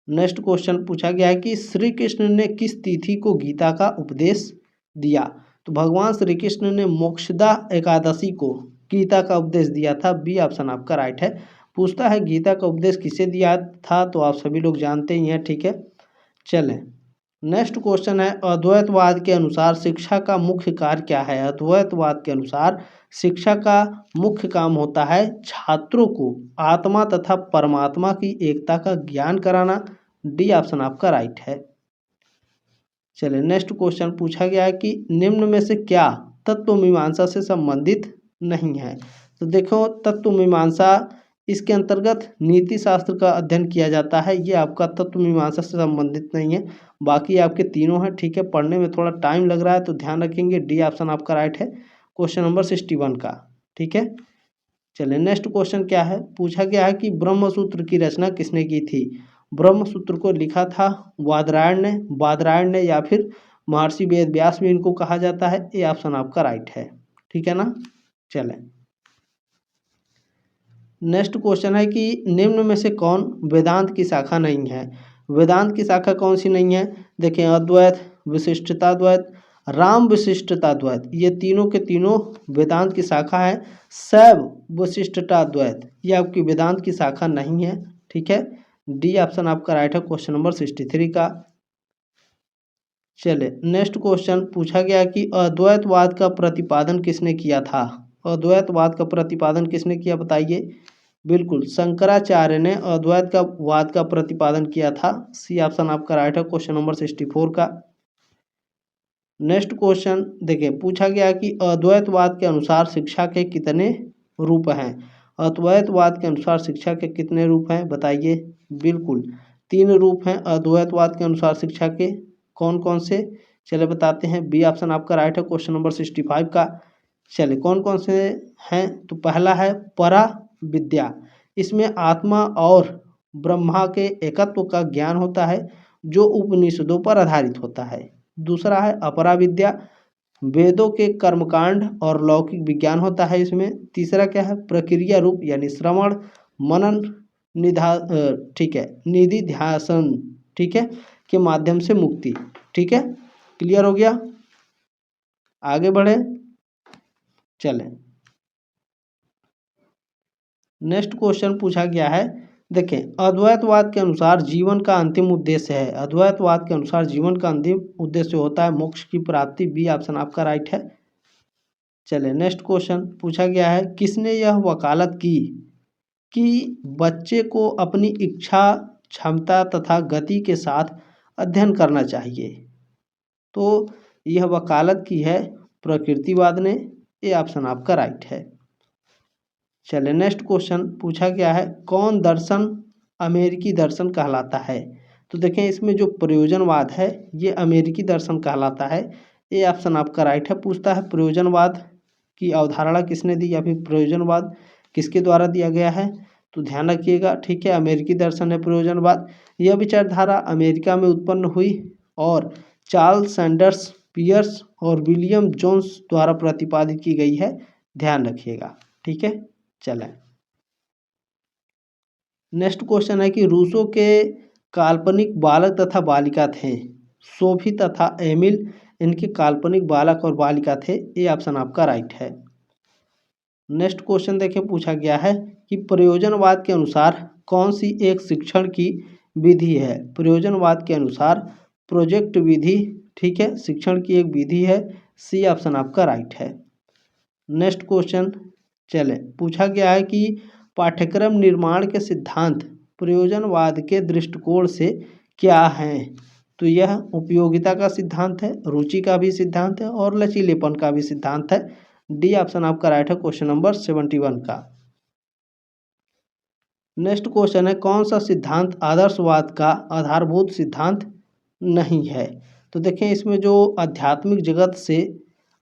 नेक्स्ट क्वेश्चन पूछा गया है कि श्री कृष्ण ने किस तिथि को गीता का उपदेश दिया। तो भगवान श्री कृष्ण ने मोक्षदा एकादशी को गीता का उपदेश दिया था, बी ऑप्शन आपका राइट है। पूछता है गीता का उपदेश किसे दिया था, तो आप सभी लोग जानते ही हैं। ठीक है, चलें नेक्स्ट क्वेश्चन है, अद्वैतवाद के अनुसार शिक्षा का मुख्य कार्य क्या है। अद्वैतवाद के अनुसार शिक्षा का मुख्य काम होता है छात्रों को आत्मा तथा परमात्मा की एकता का ज्ञान कराना, डी ऑप्शन आपका राइट है। चलिए नेक्स्ट क्वेश्चन पूछा गया है कि निम्न में से क्या तत्व मीमांसा से संबंधित नहीं है। तो देखो तत्व मीमांसा, इसके अंतर्गत नीति शास्त्र का अध्ययन किया जाता है, ये आपका तत्व मीमांसा से संबंधित नहीं है। बाकी आपके तीनों हैं। ठीक है, पढ़ने में थोड़ा टाइम लग रहा है, तो ध्यान रखेंगे, डी ऑप्शन आपका राइट है क्वेश्चन नंबर 61 का। ठीक है, चलिए नेक्स्ट क्वेश्चन क्या है, पूछा गया है कि ब्रह्मसूत्र की रचना किसने की थी। ब्रह्मसूत्र को लिखा था बादरायण ने या फिर महर्षि वेद व्यास भी इनको कहा जाता है, ये ऑप्शन आपका राइट है। ठीक है ना, चलें नेक्स्ट क्वेश्चन है कि निम्न में से कौन वेदांत की शाखा नहीं है। वेदांत की शाखा कौन सी नहीं है, देखें अद्वैत, विशिष्टताद्वैत, राम विशिष्टताद्वैत, ये तीनों के तीनों वेदांत की शाखा है। शैव विशिष्टताद्वैत, ये आपकी वेदांत की शाखा नहीं है। ठीक है, डी ऑप्शन आपका राइट है क्वेश्चन नंबर 63 का। चलिए नेक्स्ट क्वेश्चन पूछा गया कि अद्वैतवाद का प्रतिपादन किसने किया था। अद्वैतवाद का प्रतिपादन किसने किया बताइए। बिल्कुल शंकराचार्य ने अद्वैत का वाद का प्रतिपादन किया था। सी ऑप्शन आपका राइट है क्वेश्चन नंबर 64 का। नेक्स्ट क्वेश्चन देखिए पूछा गया कि अद्वैतवाद के अनुसार शिक्षा के कितने रूप हैं। अद्वैतवाद के अनुसार शिक्षा के कितने रूप हैं बताइए। बिल्कुल 3 रूप हैं अद्वैतवाद के अनुसार शिक्षा के। कौन कौन से चले बताते हैं। बी ऑप्शन आपका राइट है क्वेश्चन नंबर 65 का। चलिए कौन कौन से हैं तो पहला है परा विद्या। इसमें आत्मा और ब्रह्मा के एकत्व का ज्ञान होता है जो उपनिषदों पर आधारित होता है। दूसरा है अपरा विद्या, वेदों के कर्मकांड और लौकिक विज्ञान होता है इसमें। तीसरा क्या है प्रक्रिया रूप यानी श्रवण मनन ठीक है निधि ध्यासन ठीक है के माध्यम से मुक्ति। ठीक है क्लियर हो गया। आगे बढ़े चलें। नेक्स्ट क्वेश्चन पूछा गया है देखें अद्वैतवाद के अनुसार जीवन का अंतिम उद्देश्य है। अद्वैतवाद के अनुसार जीवन का अंतिम उद्देश्य होता है मोक्ष की प्राप्ति। बी ऑप्शन आपका राइट है। चलिए नेक्स्ट क्वेश्चन पूछा गया है किसने यह वकालत की कि बच्चे को अपनी इच्छा क्षमता तथा गति के साथ अध्ययन करना चाहिए। तो यह वकालत की है प्रकृतिवाद ने। ये ऑप्शन आपका राइट है। चलिए नेक्स्ट क्वेश्चन पूछा गया है कौन दर्शन अमेरिकी दर्शन कहलाता है। तो देखें इसमें जो प्रयोजनवाद है ये अमेरिकी दर्शन कहलाता है। ये ऑप्शन आपका राइट है। पूछता है प्रयोजनवाद की अवधारणा किसने दी या फिर प्रयोजनवाद किसके द्वारा दिया गया है। तो ध्यान रखिएगा ठीक है अमेरिकी दर्शन है प्रयोजनवाद। यह विचारधारा अमेरिका में उत्पन्न हुई और चार्ल्स सैंडर्स पियर्स और विलियम जोन्स द्वारा प्रतिपादित की गई है। ध्यान रखिएगा ठीक है। चलें नेक्स्ट क्वेश्चन है कि रूसो के काल्पनिक बालक तथा बालिका थे। सोफी तथा एमिल इनके काल्पनिक बालक और बालिका थे। ये ऑप्शन आपका राइट है। नेक्स्ट क्वेश्चन देखिए पूछा गया है कि प्रयोजनवाद के अनुसार कौन सी एक शिक्षण की विधि है। प्रयोजनवाद के अनुसार प्रोजेक्ट विधि ठीक है शिक्षण की एक विधि है। सी ऑप्शन आपका राइट है। नेक्स्ट क्वेश्चन चले पूछा गया है कि पाठ्यक्रम निर्माण के सिद्धांत प्रयोजनवाद के दृष्टिकोण से क्या हैं। तो यह उपयोगिता का सिद्धांत है, रुचि का भी सिद्धांत है और लचीलेपन का भी सिद्धांत है। डी ऑप्शन आपका राइट है क्वेश्चन नंबर 71 का। नेक्स्ट क्वेश्चन है कौन सा सिद्धांत आदर्शवाद का आधारभूत सिद्धांत नहीं है। तो देखें इसमें जो आध्यात्मिक जगत से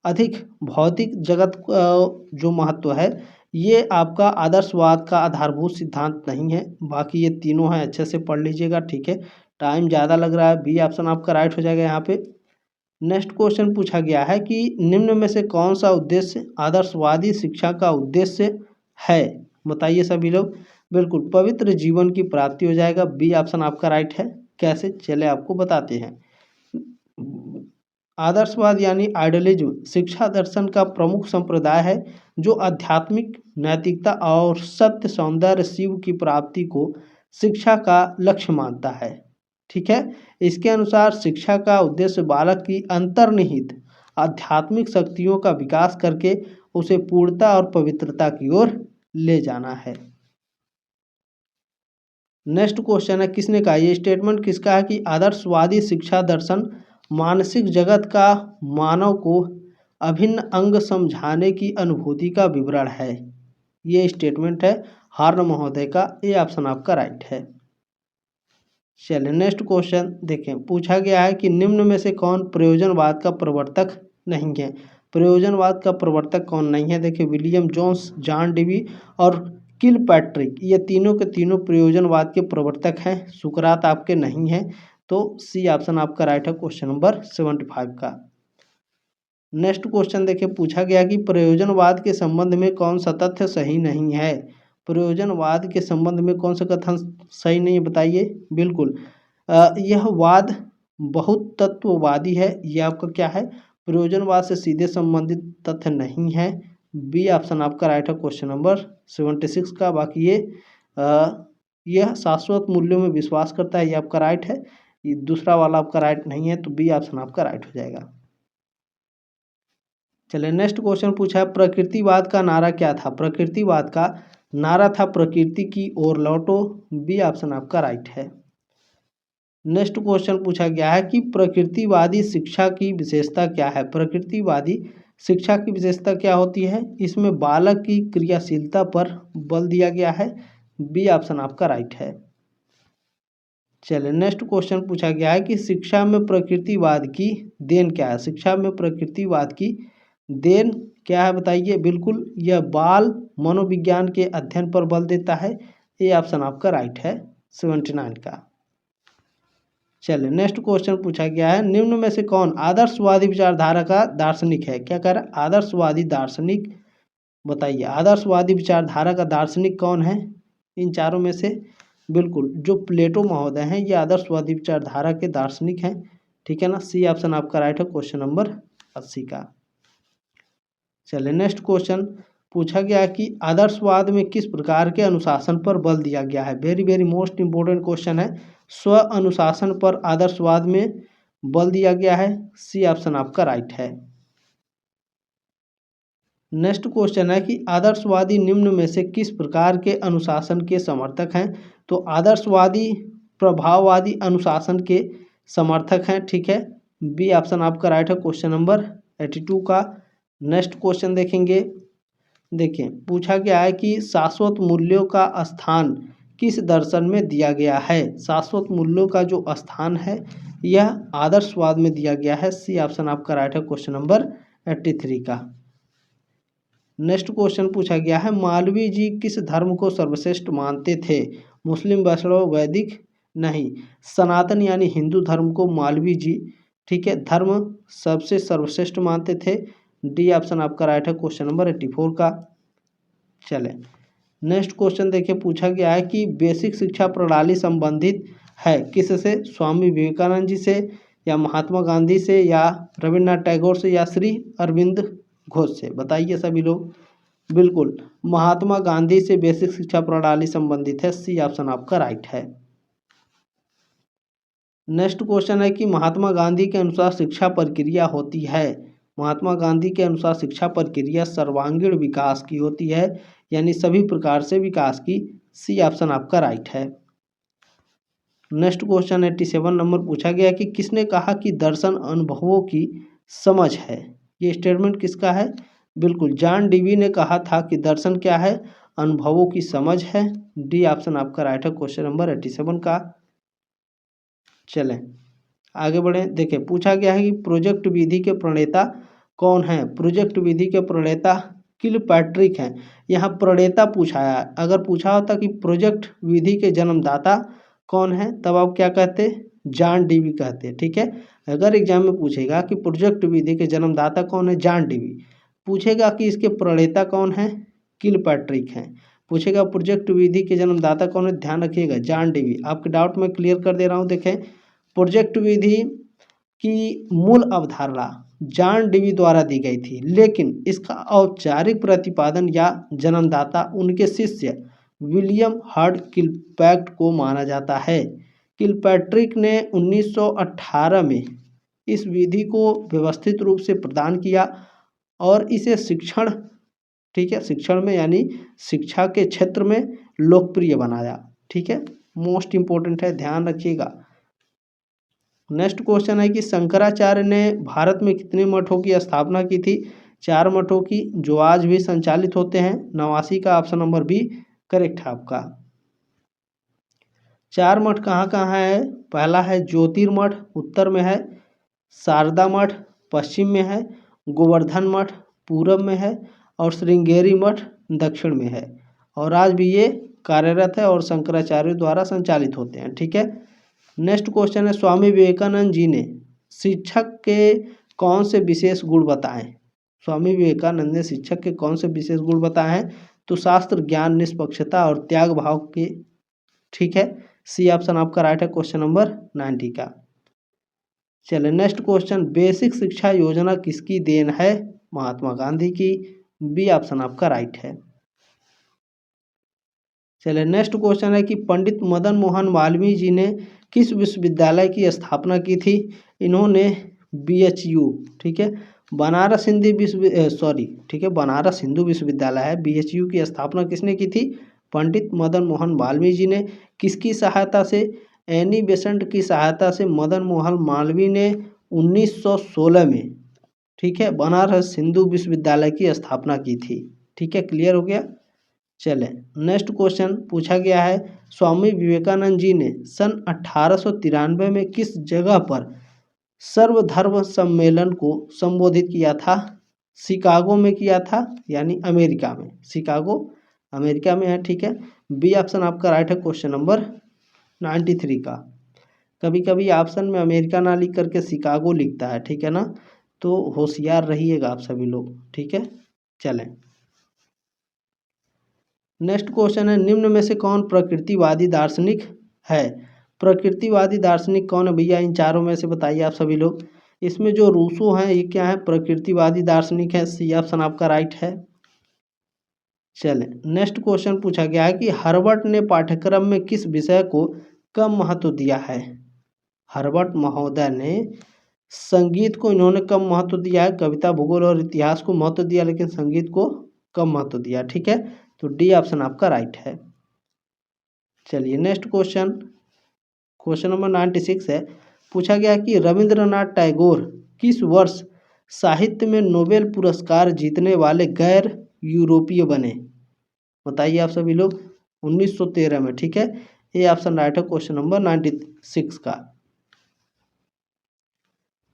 अधिक भौतिक जगत जो महत्व है ये आपका आदर्शवाद का आधारभूत सिद्धांत नहीं है। बाकी ये तीनों हैं अच्छे से पढ़ लीजिएगा ठीक है। टाइम ज़्यादा लग रहा है। बी ऑप्शन आपका राइट हो जाएगा यहाँ पे। नेक्स्ट क्वेश्चन पूछा गया है कि निम्न में से कौन सा उद्देश्य आदर्शवादी शिक्षा का उद्देश्य है बताइए सभी लोग। बिल्कुल पवित्र जीवन की प्राप्ति हो जाएगा। बी ऑप्शन आपका राइट है। कैसे चले आपको बताते हैं। आदर्शवाद यानी आइडियलिज्म शिक्षा दर्शन का प्रमुख संप्रदाय है जो आध्यात्मिक नैतिकता और सत्य सौंदर्य शिव की प्राप्ति को शिक्षा का लक्ष्य मानता है। ठीक है इसके अनुसार शिक्षा का उद्देश्य बालक की अंतर्निहित आध्यात्मिक शक्तियों का विकास करके उसे पूर्णता और पवित्रता की ओर ले जाना है। नेक्स्ट क्वेश्चन है किसने कहा ये स्टेटमेंट किसका है कि आदर्शवादी शिक्षा दर्शन मानसिक जगत का मानव को अभिन्न अंग समझाने की अनुभूति का विवरण है। ये स्टेटमेंट है हार्न महोदय का। ये ऑप्शन आपका राइट है। चलिए नेक्स्ट क्वेश्चन देखें पूछा गया है कि निम्न में से कौन प्रयोजनवाद का प्रवर्तक नहीं है। प्रयोजनवाद का प्रवर्तक कौन नहीं है। देखिए विलियम जोन्स जॉन डेवी और किलपैट्रिक ये तीनों के तीनों प्रयोजनवाद के प्रवर्तक हैं। सुकरात आपके नहीं हैं। तो सी ऑप्शन आपका राइट है क्वेश्चन नंबर 75 का। नेक्स्ट क्वेश्चन देखिए पूछा गया कि प्रयोजनवाद के संबंध में कौन सा तथ्य सही नहीं है। प्रयोजनवाद के संबंध में कौन सा कथन सही नहीं है बताइए। बिल्कुल यह वाद बहुत तत्ववादी है। यह आपका क्या है प्रयोजनवाद से सीधे संबंधित तथ्य नहीं है। बी ऑप्शन आपका राइट है क्वेश्चन नंबर 76 का। बाकी यह शाश्वत मूल्यों में विश्वास करता है, ये आपका राइट है। ये दूसरा वाला आपका राइट नहीं है, तो बी ऑप्शन आपका राइट हो जाएगा। चलिए नेक्स्ट क्वेश्चन पूछा है, प्रकृतिवाद का नारा क्या था? प्रकृतिवाद का नारा था प्रकृति की ओर लौटो, बी ऑप्शन आपका राइट है। नेक्स्ट क्वेश्चन पूछा गया है कि प्रकृतिवादी शिक्षा की विशेषता क्या है? प्रकृतिवादी शिक्षा की विशेषता क्या होती है? इसमें बालक की क्रियाशीलता पर बल दिया गया है, बी ऑप्शन आपका राइट है। चलिए नेक्स्ट क्वेश्चन पूछा गया है कि शिक्षा में प्रकृतिवाद की देन क्या है? शिक्षा में प्रकृतिवाद की देन क्या है बताइए? बिल्कुल, यह बाल मनोविज्ञान के अध्ययन पर बल देता है, ये ऑप्शन आपका राइट है 79 का। चलिए नेक्स्ट क्वेश्चन पूछा गया है, निम्न में से कौन आदर्शवादी विचारधारा का दार्शनिक है? क्या कह रहा है? आदर्शवादी दार्शनिक बताइए, आदर्शवादी विचारधारा का दार्शनिक कौन है इन चारों में से? बिल्कुल, जो प्लेटो महोदय हैं ये आदर्शवादी विचारधारा के दार्शनिक हैं, ठीक है ना। सी ऑप्शन आपका राइट है क्वेश्चन नंबर 80 का। चलिए नेक्स्ट क्वेश्चन पूछा गया कि आदर्शवाद में किस प्रकार के अनुशासन पर बल दिया गया है? Very very most important question है। स्व अनुशासन पर आदर्शवाद में बल दिया गया है, सी ऑप्शन आपका राइट है। नेक्स्ट क्वेश्चन है कि आदर्शवादी निम्न में से किस प्रकार के अनुशासन के समर्थक हैं? तो आदर्शवादी प्रभाववादी अनुशासन के समर्थक हैं, ठीक है। बी ऑप्शन आपका राइट है क्वेश्चन नंबर 82 का। नेक्स्ट क्वेश्चन देखेंगे, देखिए पूछा गया है कि शाश्वत मूल्यों का स्थान किस दर्शन में दिया गया है? शाश्वत मूल्यों का जो स्थान है यह आदर्शवाद में दिया गया है, सी ऑप्शन आपका राइट है क्वेश्चन नंबर 83 का। नेक्स्ट क्वेश्चन पूछा गया है, मालवीय जी किस धर्म को सर्वश्रेष्ठ मानते थे? मुस्लिम, वैष्णव, वैदिक? नहीं, सनातन यानी हिंदू धर्म को मालवीय जी, ठीक है, धर्म सबसे सर्वश्रेष्ठ मानते थे, डी ऑप्शन आपका राइट है क्वेश्चन नंबर 84 का। चले नेक्स्ट क्वेश्चन देखिए, पूछा गया है कि बेसिक शिक्षा प्रणाली संबंधित है किससे? स्वामी विवेकानंद जी से, या महात्मा गांधी से, या रविन्द्रनाथ टैगोर से, या श्री अरविंद घोष से? बताइए सभी लोग। बिल्कुल, महात्मा गांधी से बेसिक शिक्षा प्रणाली संबंधित है, सी ऑप्शन आपका राइट है। नेक्स्ट क्वेश्चन है कि महात्मा गांधी के अनुसार शिक्षा प्रक्रिया होती है, महात्मा गांधी के अनुसार शिक्षा प्रक्रिया सर्वांगीण विकास की होती है, यानी सभी प्रकार से विकास की, सी ऑप्शन आपका राइट है। नेक्स्ट क्वेश्चन 87 नंबर पूछा गया कि किसने कहा कि दर्शन अनुभवों की समझ है? ये स्टेटमेंट किसका है? बिल्कुल, जॉन डीवी ने कहा था कि दर्शन क्या है? अनुभवों की समझ है, डी ऑप्शन आपका राइट है क्वेश्चन नंबर 87 का। चलें आगे बढ़ें, देखिए पूछा गया है कि प्रोजेक्ट विधि के प्रणेता कौन है? प्रोजेक्ट विधि के प्रणेता किलपैट्रिक हैं। यहाँ प्रणेता पूछा है, अगर पूछा होता कि प्रोजेक्ट विधि के जन्मदाता कौन है, तब आप क्या कहते? जॉन डीवी कहते, ठीक है। अगर एग्जाम में पूछेगा कि प्रोजेक्ट विधि के जन्मदाता कौन है, जॉन डीवी, पूछेगा कि इसके प्रणेता कौन है, किलपैट्रिक हैं। पूछेगा प्रोजेक्ट विधि के जन्मदाता कौन है, ध्यान रखिएगा जॉन डीवी। आपके डाउट में क्लियर कर दे रहा हूँ। देखें, प्रोजेक्ट विधि की मूल अवधारणा जॉन डीवी द्वारा दी गई थी, लेकिन इसका औपचारिक प्रतिपादन या जन्मदाता उनके शिष्य विलियम हार्ड किलपैट्रिक को माना जाता है। किलपैट्रिक ने 1918 में इस विधि को व्यवस्थित रूप से प्रदान किया और इसे शिक्षण, ठीक है, शिक्षण में यानी शिक्षा के क्षेत्र में लोकप्रिय बनाया, ठीक है। मोस्ट इम्पोर्टेंट है, ध्यान रखिएगा। नेक्स्ट क्वेश्चन है कि शंकराचार्य ने भारत में कितने मठों की स्थापना की थी? 4 मठों की, जो आज भी संचालित होते हैं। 89 का ऑप्शन नंबर बी करेक्ट है आपका। 4 मठ कहाँ कहाँ है? पहला है ज्योतिर्मठ उत्तर में है, शारदा मठ पश्चिम में है, गोवर्धन मठ पूरब में है, और श्रृंगेरी मठ दक्षिण में है, और आज भी ये कार्यरत है और शंकराचार्य द्वारा संचालित होते हैं, ठीक है। नेक्स्ट क्वेश्चन है, स्वामी विवेकानंद जी ने शिक्षक के कौन से विशेष गुण बताएं? स्वामी विवेकानंद ने शिक्षक के कौन से विशेष गुण बताए हैं? तो शास्त्र ज्ञान, निष्पक्षता और त्याग भाव के, ठीक है। सी ऑप्शन आपका राइट है क्वेश्चन नंबर 90 का। चलिए नेक्स्ट क्वेश्चन, बेसिक शिक्षा योजना किसकी देन है? महात्मा गांधी की, बी ऑप्शन आपका राइट है। चलिए नेक्स्ट क्वेश्चन है कि पंडित मदन मोहन मालवीय जी ने किस विश्वविद्यालय की स्थापना की थी? इन्होंने BHU, ठीक है, बनारस हिंदी ठीक है, बनारस हिंदू विश्वविद्यालय है, BHU की स्थापना किसने की थी? पंडित मदन मोहन मालवीय जी ने। किसकी सहायता से? एनी बेसेंट की सहायता से मदन मोहन मालवीय ने 1916 में, ठीक है, बनारस हिंदू विश्वविद्यालय की स्थापना की थी। ठीक है, क्लियर हो गया। चले नेक्स्ट क्वेश्चन पूछा गया है, स्वामी विवेकानंद जी ने सन 1893 में किस जगह पर सर्वधर्म सम्मेलन को संबोधित किया था? शिकागो में किया था, यानी अमेरिका में। शिकागो अमेरिका में है, ठीक है। बी ऑप्शन आपका राइट है क्वेश्चन नंबर 93 का। कभी कभी ऑप्शन में अमेरिका ना लिख करके शिकागो लिखता है, ठीक है ना, तो होशियार रहिएगा आप सभी लोग, ठीक है। चलें नेक्स्ट क्वेश्चन है, निम्न में से कौन प्रकृतिवादी दार्शनिक है? प्रकृतिवादी दार्शनिक कौन है भैया? इन चारों में से बताइए आप सभी लोग। इसमें जो रूसो हैं ये क्या है? प्रकृतिवादी दार्शनिक है। सी ऑप्शन आपका राइट है। चलें नेक्स्ट क्वेश्चन पूछा गया है कि हर्बर्ट ने पाठ्यक्रम में किस विषय को कम महत्व दिया है? हर्बर्ट महोदय ने संगीत को इन्होंने कम महत्व दिया है, कविता भूगोल और इतिहास को महत्व दिया, लेकिन संगीत को कम महत्व दिया, ठीक है। तो डी ऑप्शन आपका राइट है। चलिए नेक्स्ट क्वेश्चन, क्वेश्चन नंबर 96 है, पूछा गया कि रविंद्रनाथ टैगोर किस वर्ष साहित्य में नोबेल पुरस्कार जीतने वाले गैर यूरोपीय बने? बताइए आप सभी लोग। 1913 में, ठीक है। ये ऑप्शन राइट है क्वेश्चन नंबर 96 का।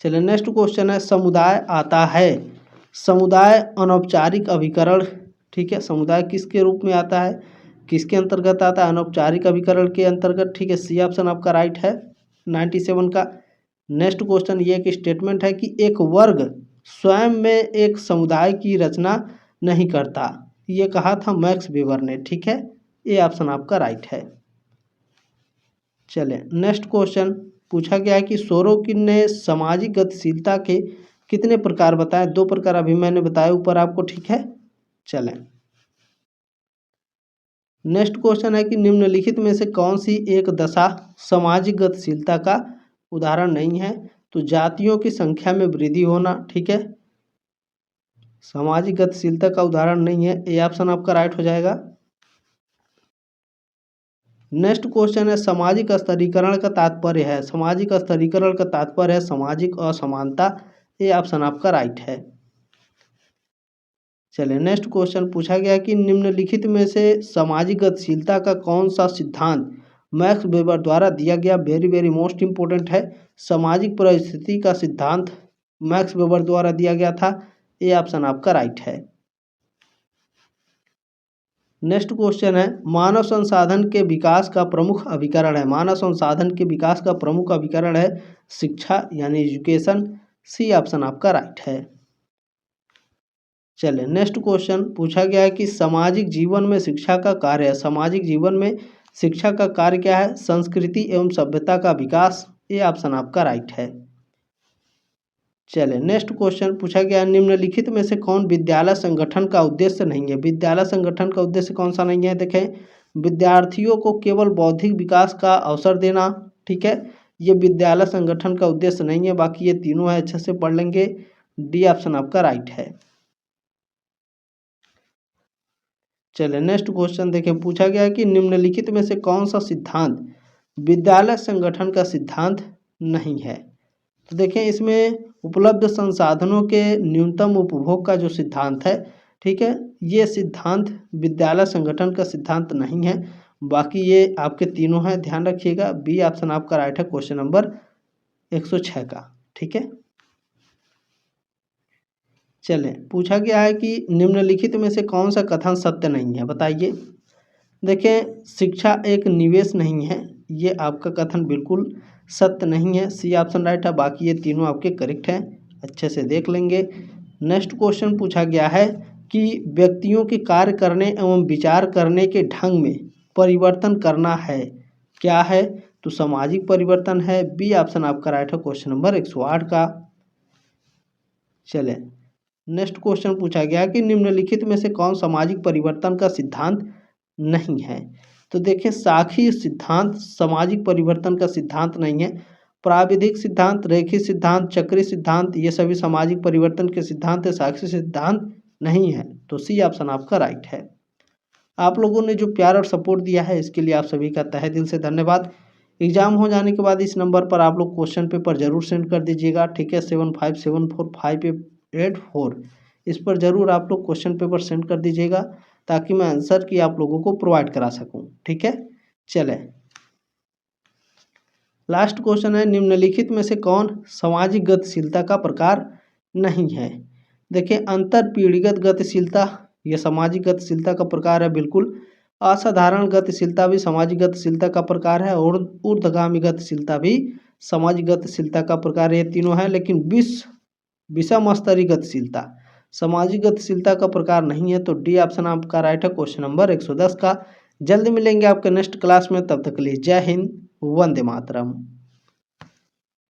चलिए नेक्स्ट क्वेश्चन है, समुदाय आता है। समुदाय अनौपचारिक अभिकरण, ठीक है, समुदाय किसके रूप में आता है, किसके अंतर्गत आता है? अनौपचारिक अभिकरण के अंतर्गत, ठीक है। सी ऑप्शन आपका राइट है 97 का। नेक्स्ट क्वेश्चन ये एक स्टेटमेंट है कि एक वर्ग स्वयं में एक समुदाय की रचना नहीं करता, ये कहा था मैक्स वेबर ने, ठीक है। ये ऑप्शन आपका राइट है। चलें नेक्स्ट क्वेश्चन पूछा गया है कि सोरोकिन ने सामाजिक गतिशीलता के कितने प्रकार बताए? 2 प्रकार अभी मैंने बताया ऊपर आपको, ठीक है। चलें नेक्स्ट क्वेश्चन है कि निम्नलिखित में से कौन सी एक दशा सामाजिक गतिशीलता का उदाहरण नहीं है? तो जातियों की संख्या में वृद्धि होना, ठीक है, सामाजिक गतिशीलता का उदाहरण नहीं है। ए ऑप्शन आपका राइट हो जाएगा। नेक्स्ट क्वेश्चन है, सामाजिक स्तरीकरण का तात्पर्य है, सामाजिक स्तरीकरण का तात्पर्य है सामाजिक असमानता। ये ऑप्शन आपका राइट है। चलिए नेक्स्ट क्वेश्चन पूछा गया कि निम्नलिखित में से सामाजिक गतिशीलता का कौन सा सिद्धांत मैक्स वेबर द्वारा दिया गया? वेरी वेरी मोस्ट इंपोर्टेंट है। सामाजिक परिस्थिति का सिद्धांत मैक्स वेबर द्वारा दिया गया था। ये ऑप्शन आपका राइट है। नेक्स्ट क्वेश्चन है, मानव संसाधन के विकास का प्रमुख अभिकरण है। मानव संसाधन के विकास का प्रमुख अभिकरण है शिक्षा, यानी एजुकेशन। सी ऑप्शन आपका राइट है। चलिए नेक्स्ट क्वेश्चन पूछा गया है कि सामाजिक जीवन में शिक्षा का कार्य है। सामाजिक जीवन में शिक्षा का कार्य क्या है? संस्कृति एवं सभ्यता का विकास। ये ऑप्शन आपका राइट है। चलिए नेक्स्ट क्वेश्चन पूछा गया, निम्नलिखित में से कौन विद्यालय संगठन का उद्देश्य नहीं है? विद्यालय संगठन का उद्देश्य कौन सा नहीं है? देखें, विद्यार्थियों को केवल बौद्धिक विकास का अवसर देना, ठीक है, ये विद्यालय संगठन का उद्देश्य नहीं है। बाकी ये तीनों है, अच्छे से पढ़ लेंगे। डी ऑप्शन आपका राइट है। चलिए नेक्स्ट क्वेश्चन देखें, पूछा गया है कि निम्नलिखित में से कौन सा सिद्धांत विद्यालय संगठन का सिद्धांत नहीं है? तो देखें, इसमें उपलब्ध संसाधनों के न्यूनतम उपभोग का जो सिद्धांत है, ठीक है, ये सिद्धांत विद्यालय संगठन का सिद्धांत नहीं है। बाकी ये आपके तीनों हैं, ध्यान रखिएगा। बी ऑप्शन आपका राइट है क्वेश्चन नंबर 106 का, ठीक है। चलें पूछा गया है कि निम्नलिखित में से कौन सा कथन सत्य नहीं है? बताइए। देखें, शिक्षा एक निवेश नहीं है, ये आपका कथन बिल्कुल सत्य नहीं है। सी ऑप्शन राइट है। बाकी ये तीनों आपके करेक्ट हैं, अच्छे से देख लेंगे। नेक्स्ट क्वेश्चन पूछा गया है कि व्यक्तियों के कार्य करने एवं विचार करने के ढंग में परिवर्तन करना है, क्या है? तो सामाजिक परिवर्तन है। बी ऑप्शन आपका राइट है क्वेश्चन नंबर 108 का। चलें नेक्स्ट क्वेश्चन पूछा गया कि निम्नलिखित में से कौन सामाजिक परिवर्तन का सिद्धांत नहीं है? तो देखें, साखी सिद्धांत सामाजिक परिवर्तन का सिद्धांत नहीं है। प्राविधिक सिद्धांत, रेखीय सिद्धांत, चक्रीय सिद्धांत, ये सभी सामाजिक परिवर्तन के सिद्धांत है, साक्षी सिद्धांत नहीं है। तो सी ऑप्शन आपका राइट है। आप लोगों ने जो प्यार और सपोर्ट दिया है इसके लिए आप सभी का तहे दिल से धन्यवाद। एग्जाम हो जाने के बाद इस नंबर पर आप लोग क्वेश्चन पेपर जरूर सेंड कर दीजिएगा, ठीक है। 75745884 इस पर जरूर आप लोग क्वेश्चन पेपर सेंड कर दीजिएगा ताकि मैं आंसर की आप लोगों को प्रोवाइड करा सकूं, ठीक है। चले, लास्ट क्वेश्चन है, निम्नलिखित में से कौन सामाजिक गतिशीलता का प्रकार नहीं है। देखिए, अंतर पीढ़ीगत गतिशीलता यह सामाजिक गतिशीलता का प्रकार है, बिल्कुल। असाधारण गतिशीलता भी सामाजिक गतिशीलता का प्रकार है और ऊर्ध्वगामी गतिशीलता भी सामाजिक गतिशीलता का प्रकार है। ये तीनों है, लेकिन विषम स्तरीय गतिशीलता सामाजिक गतिशीलता का प्रकार नहीं है। तो डी ऑप्शन आपका राइट है क्वेश्चन नंबर 110 का। जल्द मिलेंगे आपके नेक्स्ट क्लास में, तब तक के लिए जय हिंद, वंदे मातरम।